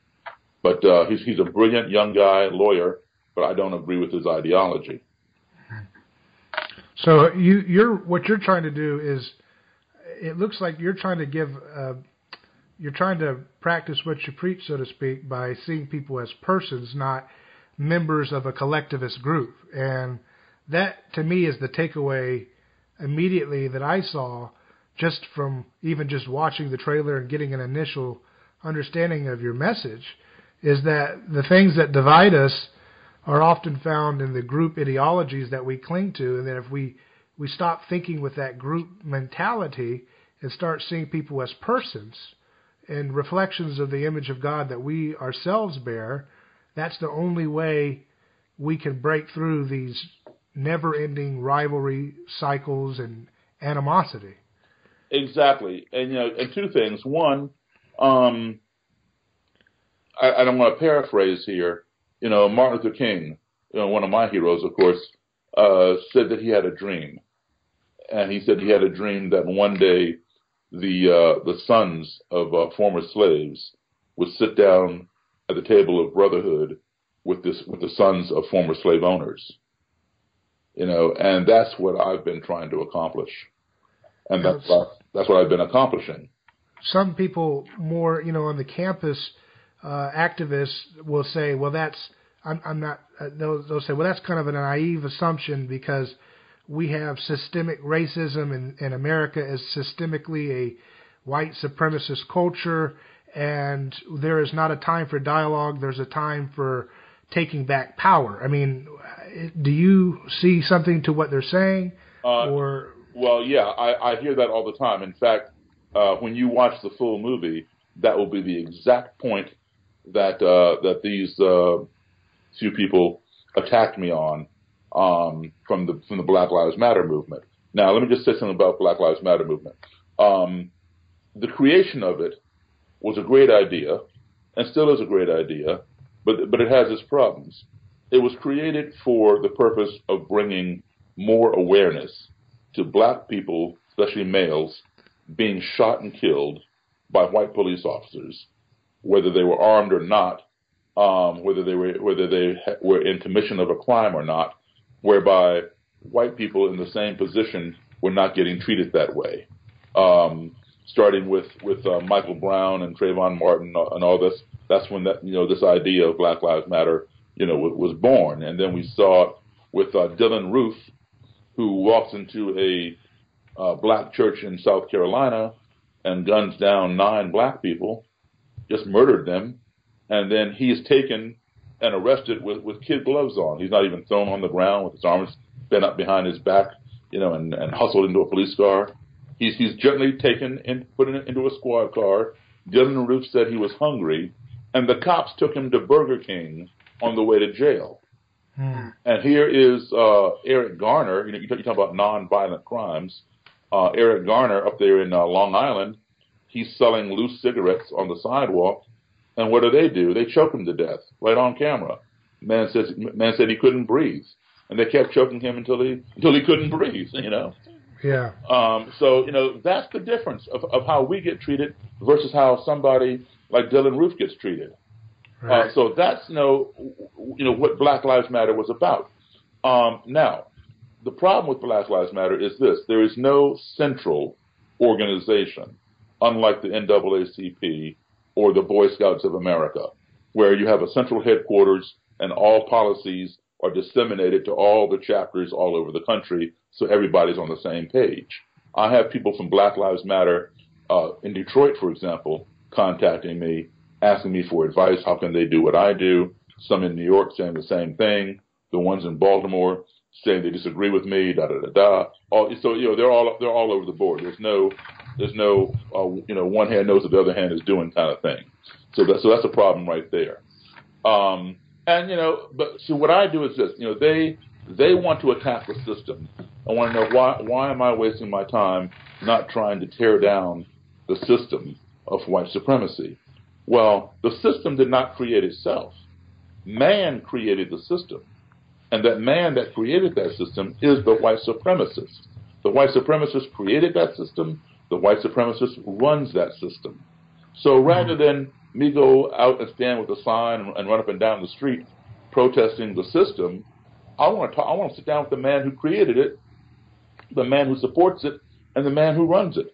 But he's a brilliant young guy, lawyer, but I don't agree with his ideology. So what you're trying to do is, it looks like you're trying to you're trying to practice what you preach, so to speak, by seeing people as persons, not members of a collectivist group. And that, to me, is the takeaway immediately that I saw just from even just watching the trailer and getting an initial understanding of your message, is that the things that divide us are often found in the group ideologies that we cling to, and that if we stop thinking with that group mentality and start seeing people as persons and reflections of the image of God that we ourselves bear, that's the only way we can break through these never-ending rivalry cycles and animosity. Exactly. And, and two things. One, I don't want to paraphrase here. Martin Luther King, one of my heroes, of course, said that he had a dream. And he said he had a dream that one day the sons of former slaves would sit down at the table of brotherhood with the sons of former slave owners. And that's what I've been trying to accomplish. And that's what I've been accomplishing. Some people more, on the campus, activists will say, well, they'll say, well, that's kind of a naive assumption because we have systemic racism in America is systemically a white supremacist culture, and there is not a time for dialogue. There's a time for taking back power. I mean, do you see something to what they're saying? Well, yeah, I hear that all the time. In fact, when you watch the full movie, that will be the exact point that these few people attacked me on from the Black Lives Matter movement. Now, let me just say something about Black Lives Matter movement. The creation of it was a great idea, and still is a great idea, but it has its problems. It was created for the purpose of bringing more awareness to black people, especially males, being shot and killed by white police officers, whether they were armed or not, whether they were in commission of a crime or not, whereby white people in the same position were not getting treated that way. Starting with Michael Brown and Trayvon Martin and all this, that's when this idea of Black Lives Matter was born. And then we saw it with Dylan Roof, who walks into a black church in South Carolina and guns down 9 black people, just murdered them, and then he's taken and arrested with kid gloves on. He's not even thrown on the ground with his arms bent up behind his back, and hustled into a police car. He's gently taken and put into a squad car. Dylan Roof said he was hungry, and the cops took him to Burger King on the way to jail. And here is Eric Garner. You talk about nonviolent crimes. Eric Garner up there in Long Island, he's selling loose cigarettes on the sidewalk. And what do? They choke him to death right on camera. Man said he couldn't breathe, and they kept choking him until he couldn't breathe. Yeah. So that's the difference of how we get treated versus how somebody like Dylan Roof gets treated. Right. So that's what Black Lives Matter was about. Now, the problem with Black Lives Matter is this: there is no central organization, unlike the NAACP or the Boy Scouts of America, where you have a central headquarters and all policies are disseminated to all the chapters all over the country, so everybody's on the same page. I have people from Black Lives Matter in Detroit, for example, contacting me, asking me for advice. How can they do what I do? Some in New York saying the same thing. The ones in Baltimore saying they disagree with me. Da da da da. So they're all over the board. There's no one hand knows what the other hand is doing kind of thing. So that's a problem right there. But what I do is this. They want to attack the system. I want to know why am I wasting my time not trying to tear down the system of white supremacy? Well, the system did not create itself. Man created the system. And that man that created that system is the white supremacist. The white supremacist created that system. The white supremacist runs that system. So rather than me go out and stand with a sign and run up and down the street protesting the system, I want to sit down with the man who created it, the man who supports it, and the man who runs it.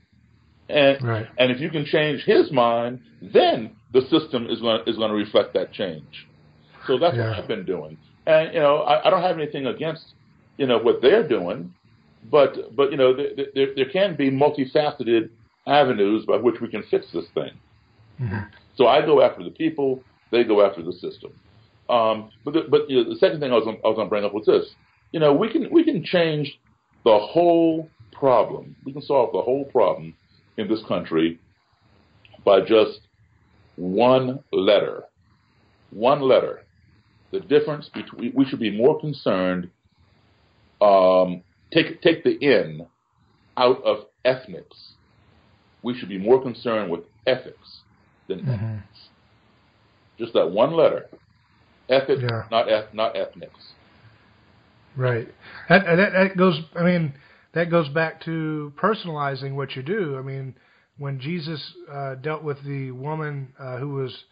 And if you can change his mind, then the system is going to reflect that change. So that's what I've been doing. And I don't have anything against what they're doing, but there can be multifaceted avenues by which we can fix this thing. Mm-hmm. So I go after the people, they go after the system. But the second thing I was going to bring up was this: we can change the whole problem. We can solve the whole problem in this country by just one letter. One letter. The difference between, we should be more concerned, take the N out of ethnics. We should be more concerned with ethics than ethnics. Just that one letter. Ethics, not ethnics. Right. That goes back to personalizing what you do. I mean, when Jesus dealt with the woman who was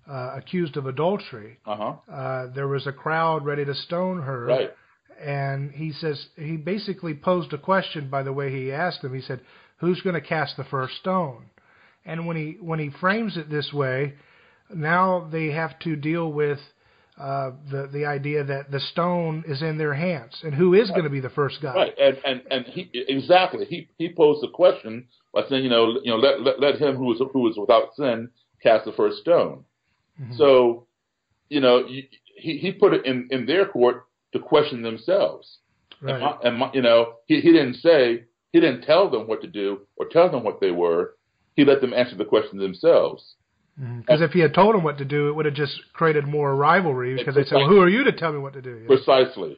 accused of adultery, there was a crowd ready to stone her. Right. And he basically posed a question by the way he asked them. He said, "Who's going to cast the first stone?" And when he frames it this way, now they have to deal with the idea that the stone is in their hands, and who is going to be the first guy? Right, and he posed the question by saying, let him who is without sin cast the first stone. Mm-hmm. So, he put it in their court to question themselves. Right. He didn't tell them what to do or tell them what they were. He let them answer the question themselves. Because if he had told them what to do, it would have just created more rivalry, because they said, well, who are you to tell me what to do? Precisely.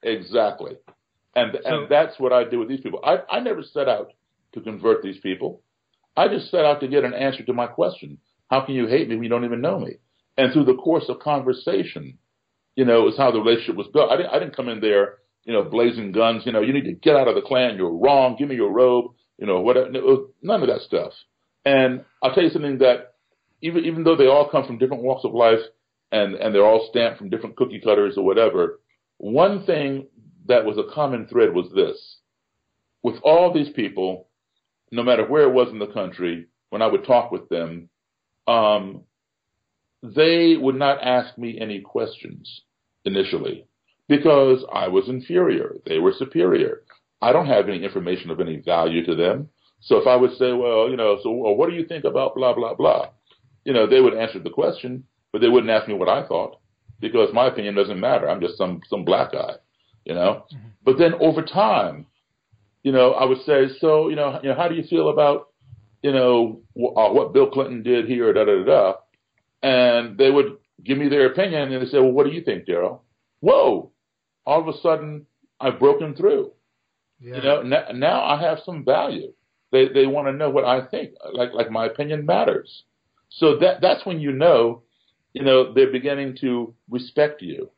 Exactly. And that's what I do with these people. I never set out to convert these people. I just set out to get an answer to my question. How can you hate me when you don't even know me? And through the course of conversation, is how the relationship was built. I didn't come in there, blazing guns. You need to get out of the Klan. You're wrong. Give me your robe. Whatever. None of that stuff. And I'll tell you something that even though they all come from different walks of life and they're all stamped from different cookie cutters or whatever, one thing that was a common thread was this. With all these people, no matter where it was in the country, when I would talk with them, they would not ask me any questions initially because I was inferior. They were superior. I don't have any information of any value to them. So if I would say, well, what do you think about blah, blah, blah? They would answer the question, but they wouldn't ask me what I thought because my opinion doesn't matter. I'm just some black guy, Mm-hmm. But then over time, I would say, so, how do you feel about, what Bill Clinton did here, da, da, da, da. And they would give me their opinion and they say, well, what do you think, Daryl? Whoa, all of a sudden I've broken through. Yeah. Now I have some value. They want to know what I think, like my opinion matters. So that's when they're beginning to respect you,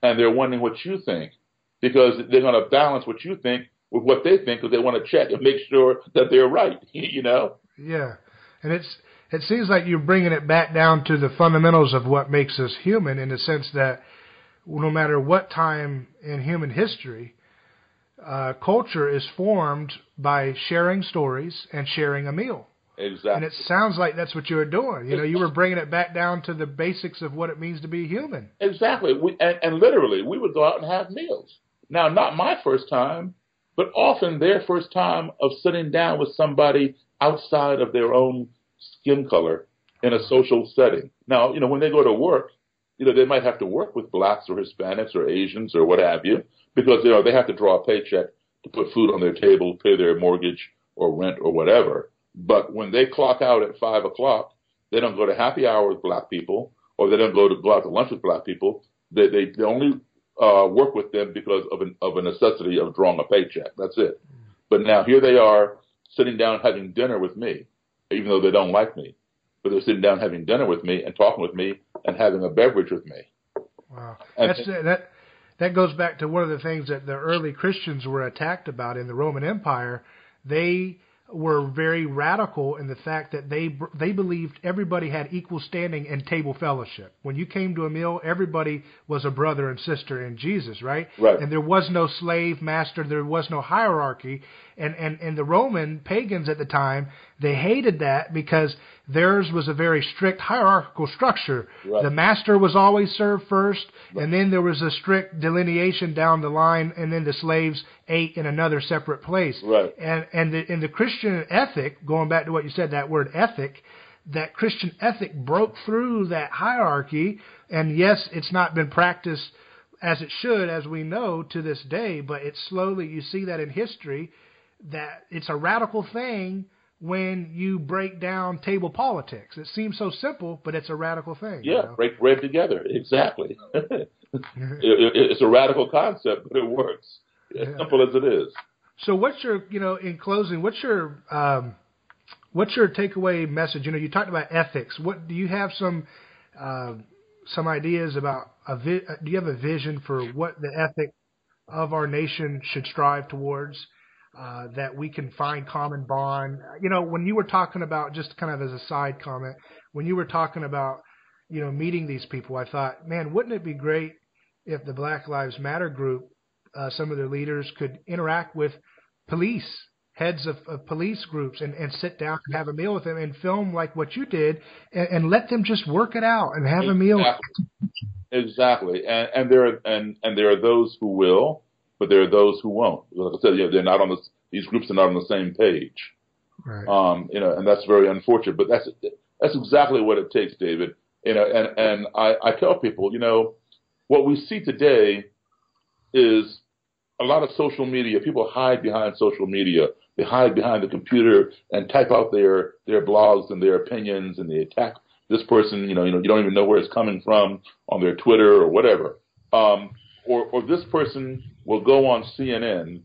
and they're wondering what you think, because they're going to balance what you think with what they think, because they want to check and make sure that they're right. Yeah, and it seems like you're bringing it back down to the fundamentals of what makes us human, in the sense that no matter what time in human history, culture is formed by sharing stories and sharing a meal. Exactly. And it sounds like that's what you were doing. You were bringing it back down to the basics of what it means to be human. Exactly. And literally, we would go out and have meals. Now, not my first time, but often their first time of sitting down with somebody outside of their own skin color in a social setting. Now, when they go to work, they might have to work with blacks or Hispanics or Asians or what have you, because, they have to draw a paycheck to put food on their table, pay their mortgage or rent or whatever. But when they clock out at 5 o'clock, they don't go to happy hour with black people, or they don't go out to lunch with black people. They only work with them because of a necessity of drawing a paycheck. That's it. But now here they are sitting down having dinner with me, even though they don't like me. But they're sitting down having dinner with me and talking with me and having a beverage with me. Wow. That goes back to one of the things that the early Christians were attacked about in the Roman Empire. They were very radical in the fact that they believed everybody had equal standing in table fellowship. When you came to a meal, everybody was a brother and sister in Jesus, right? Right. And there was no slave master, there was no hierarchy. And the Roman pagans at the time, they hated that because theirs was a very strict hierarchical structure. Right. The master was always served first, and then there was a strict delineation down the line, and then the slaves ate in another separate place. Right. And the Christian ethic, going back to what you said, that word ethic, that Christian ethic broke through that hierarchy. And yes, it's not been practiced as it should, as we know, to this day, but it's slowly, you see that in history, that it's a radical thing when you break down table politics. It seems so simple, but it's a radical thing. Yeah, break bread together. Exactly. It's a radical concept, but it works. As simple as it is. So what's your, in closing, what's your takeaway message? You talked about ethics. What do you have some ideas about? Do you have a vision for what the ethic of our nation should strive towards? That we can find common bond. When you were talking about, just kind of as a side comment, when you were talking about, meeting these people, I thought, man, wouldn't it be great if the Black Lives Matter group, some of their leaders could interact with police, heads of police groups, and sit down and have a meal with them and film like what you did, and let them just work it out and have a meal. Exactly. And there are those who will, but there are those who won't. Like I said, they're not on these groups are not on the same page. Right. And that's very unfortunate. But that's exactly what it takes, David. And I tell people, what we see today is a lot of social media. People hide behind social media. They hide behind the computer and type out their blogs and their opinions, and they attack this person. You don't even know where it's coming from on their Twitter or whatever. Or this person will go on CNN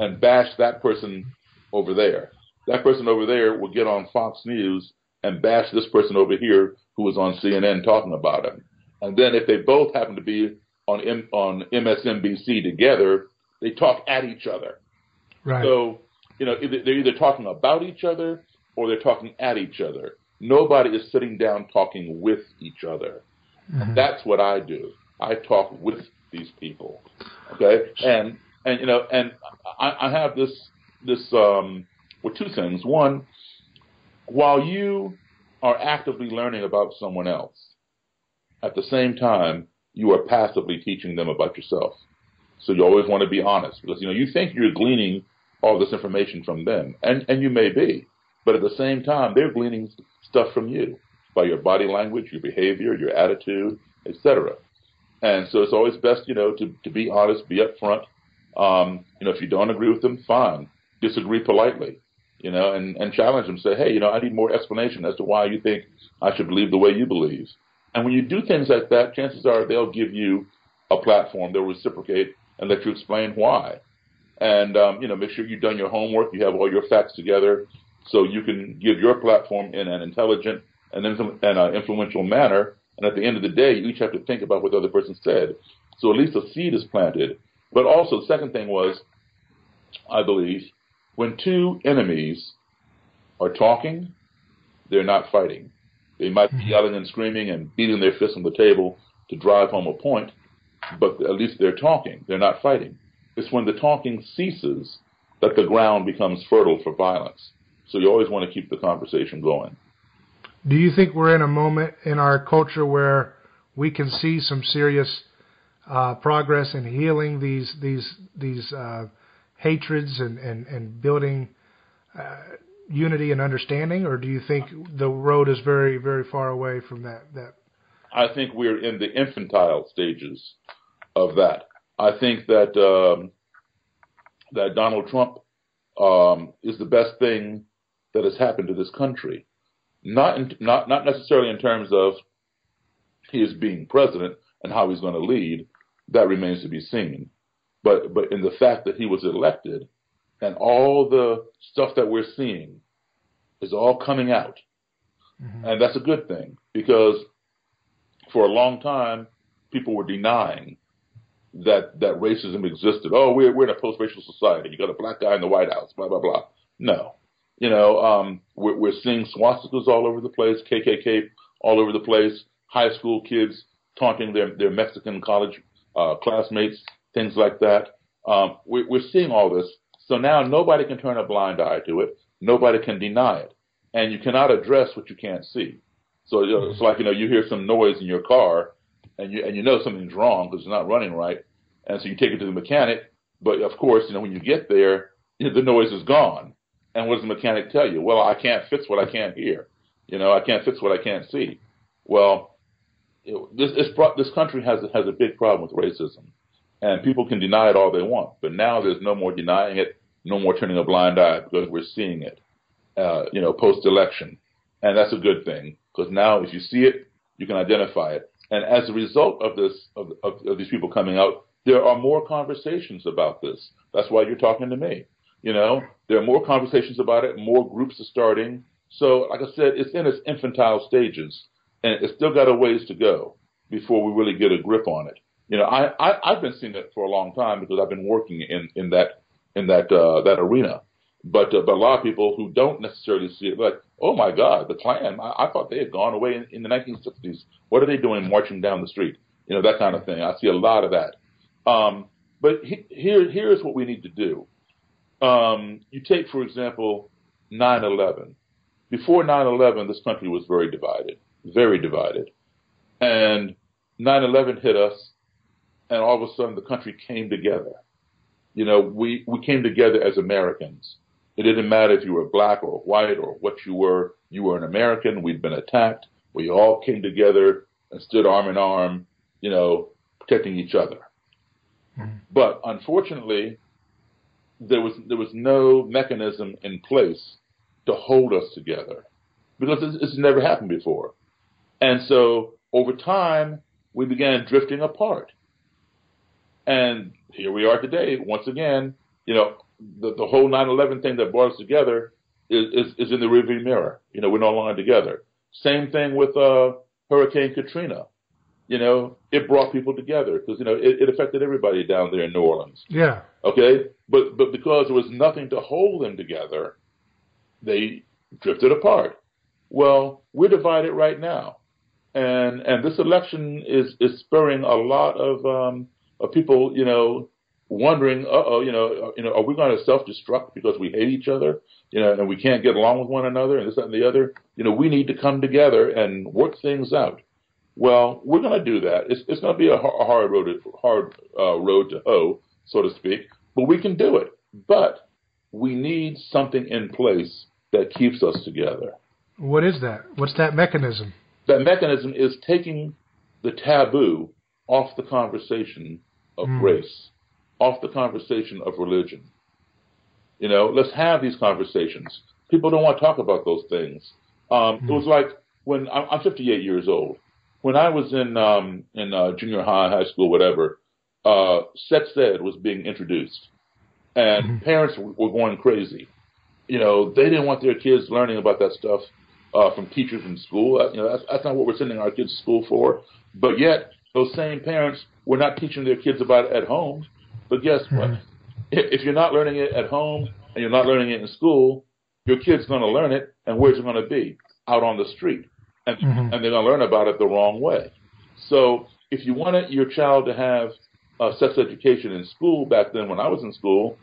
and bash that person over there. That person over there will get on Fox News and bash this person over here who was on CNN talking about him. And then if they both happen to be on MSNBC together, they talk at each other. Right. So, they're either talking about each other or they're talking at each other. Nobody is sitting down talking with each other. Mm-hmm. That's what I do. I talk with these people. Okay? And I have this with two things. One, while you are actively learning about someone else, at the same time, you are passively teaching them about yourself. So you always want to be honest, because you think you're gleaning all this information from them, and you may be, but at the same time, they're gleaning stuff from you by your body language, your behavior, your attitude, etc. And so it's always best, to be honest, be upfront. If you don't agree with them, fine, disagree politely, and challenge them. Say, hey, I need more explanation as to why you think I should believe the way you believe. And when you do things like that, chances are they'll give you a platform. They'll reciprocate and let you explain why. And, make sure you've done your homework. You have all your facts together so you can give your platform in an intelligent and influential manner. And at the end of the day, you each have to think about what the other person said. So at least a seed is planted. But also, the second thing was, I believe, when two enemies are talking, they're not fighting. They might be yelling and screaming and beating their fists on the table to drive home a point, but at least they're talking. They're not fighting. It's when the talking ceases that the ground becomes fertile for violence. So you always want to keep the conversation going. Do you think we're in a moment in our culture where we can see some serious progress in healing these hatreds and building unity and understanding, or do you think the road is very, very far away from that? I think we're in the infantile stages of that. I think that that Donald Trump is the best thing that has happened to this country. Not necessarily in terms of he is being president and how he's going to lead. That remains to be seen. But in the fact that he was elected and all the stuff that we're seeing is all coming out. Mm-hmm. And that's a good thing, because for a long time, people were denying that racism existed. Oh, we're in a post-racial society. You got a black guy in the White House, blah, blah, blah. No. We're seeing swastikas all over the place, KKK all over the place, high school kids taunting their Mexican college classmates, things like that. We're seeing all this. So now nobody can turn a blind eye to it. Nobody can deny it. And you cannot address what you can't see. So it's like, you hear some noise in your car and you know something's wrong because it's not running right. And so you take it to the mechanic. But of course, when you get there, the noise is gone. And what does the mechanic tell you? Well, I can't fix what I can't hear. I can't fix what I can't see. Well, this country has a big problem with racism. And people can deny it all they want. But now there's no more denying it, no more turning a blind eye, because we're seeing it, post-election. And that's a good thing, because now if you see it, you can identify it. And as a result of this, of these people coming out, there are more conversations about this. That's why you're talking to me. There are more conversations about it, more groups are starting. So, like I said, it's in its infantile stages, and it's still got a ways to go before we really get a grip on it. I've been seeing it for a long time because I've been working in that arena. But a lot of people who don't necessarily see it, like, oh my God, the Klan! I thought they had gone away in the 1960s. What are they doing marching down the street? That kind of thing. I see a lot of that. But here's what we need to do. You take, for example, 9/11. Before 9/11, this country was very divided. And 9/11 hit us, and all of a sudden the country came together. We came together as Americans. It didn't matter if you were black or white or what you were. You were an American. We'd been attacked. We all came together and stood arm in arm, protecting each other. Mm-hmm. But unfortunately, there was no mechanism in place to hold us together, because it's never happened before. And so over time, we began drifting apart. And here we are today. Once again, the whole 9/11 thing that brought us together is in the rearview mirror. We're no longer together. Same thing with Hurricane Katrina. It brought people together because, it affected everybody down there in New Orleans. Yeah. Okay? But because there was nothing to hold them together, they drifted apart. Well, we're divided right now. And this election is spurring a lot of people, wondering, are we going to self-destruct because we hate each other, and we can't get along with one another and this, that, and the other? We need to come together and work things out. Well, we're going to do that. It's going to be a hard road to hoe, so to speak, but we can do it. But we need something in place that keeps us together. What is that? What's that mechanism? That mechanism is taking the taboo off the conversation of race, off the conversation of religion. Let's have these conversations. People don't want to talk about those things. It was like when I'm 58 years old. When I was in junior high school, whatever, sex ed was being introduced, and parents were going crazy. They didn't want their kids learning about that stuff from teachers in school. That's not what we're sending our kids to school for. But yet, those same parents were not teaching their kids about it at home. But guess what? If you're not learning it at home and you're not learning it in school, your kid's going to learn it, and where's it going to be? out on the street, and they're going to learn about it the wrong way. So if you wanted your child to have sex education in school back then, when I was in school,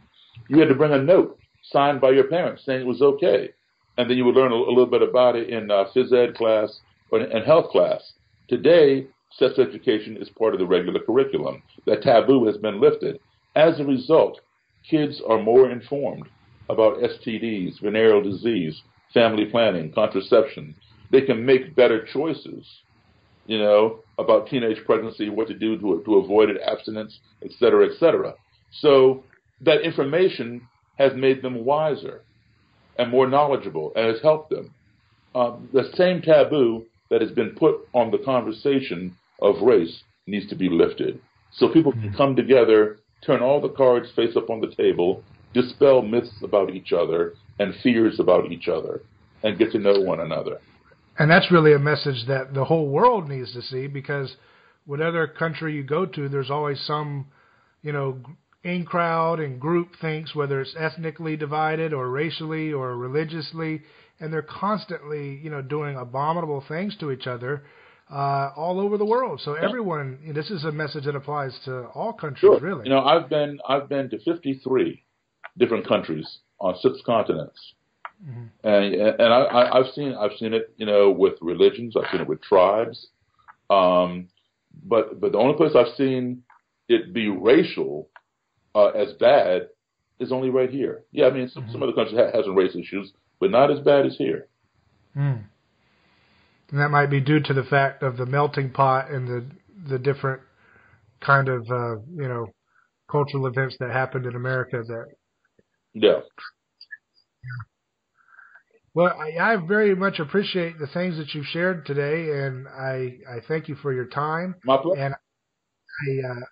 you had to bring a note signed by your parents saying it was okay, and then you would learn a little bit about it in phys ed class or in health class. Today, sex education is part of the regular curriculum. That taboo has been lifted. As a result, kids are more informed about STDs, venereal disease, family planning, contraception. They can make better choices, about teenage pregnancy, what to do to avoid it, abstinence, et cetera, et cetera. So that information has made them wiser and more knowledgeable and has helped them. The same taboo that has been put on the conversation of race needs to be lifted. So people can come together, turn all the cards face up on the table, dispel myths about each other and fears about each other, and get to know one another. And that's really a message that the whole world needs to see, because whatever country you go to, there's always some, in crowd and group thinks, whether it's ethnically divided or racially or religiously, and they're constantly, doing abominable things to each other all over the world. So everyone, this is a message that applies to all countries, really. I've been to 53 different countries on 6 continents. And I've seen it, with religions. I've seen it with tribes. But the only place I've seen it be racial as bad is only right here. Yeah, I mean, some other countries have some race issues, but not as bad as here. And that might be due to the fact of the melting pot and the different kind of cultural events that happened in America. Yeah. Well, I very much appreciate the things that you've shared today, and I thank you for your time. My pleasure. And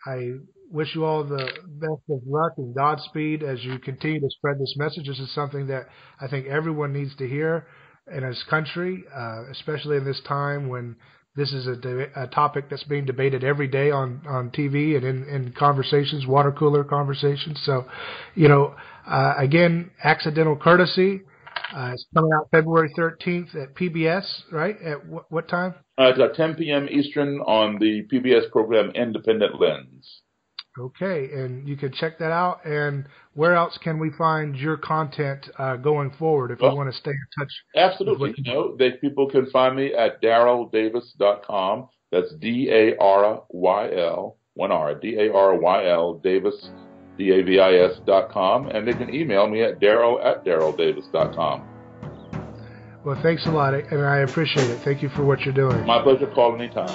I wish you all the best of luck and Godspeed as you continue to spread this message. This is something that I think everyone needs to hear in this country, especially in this time when this is a topic that's being debated every day on TV and in conversations, water cooler conversations. So, again, Accidental Courtesy. It's coming out February 13th at PBS, right? At what time? It's at 10 p.m. Eastern on the PBS program Independent Lens. Okay, and you can check that out. And where else can we find your content going forward if we want to stay in touch? Absolutely. People can find me at daryldavis.com. That's DARYL, one R, DARYL, Davis, DAVIS.com, and they can email me at daryl@daryldavis.com. Well, thanks a lot, and I appreciate it. Thank you for what you're doing. My pleasure. Call anytime.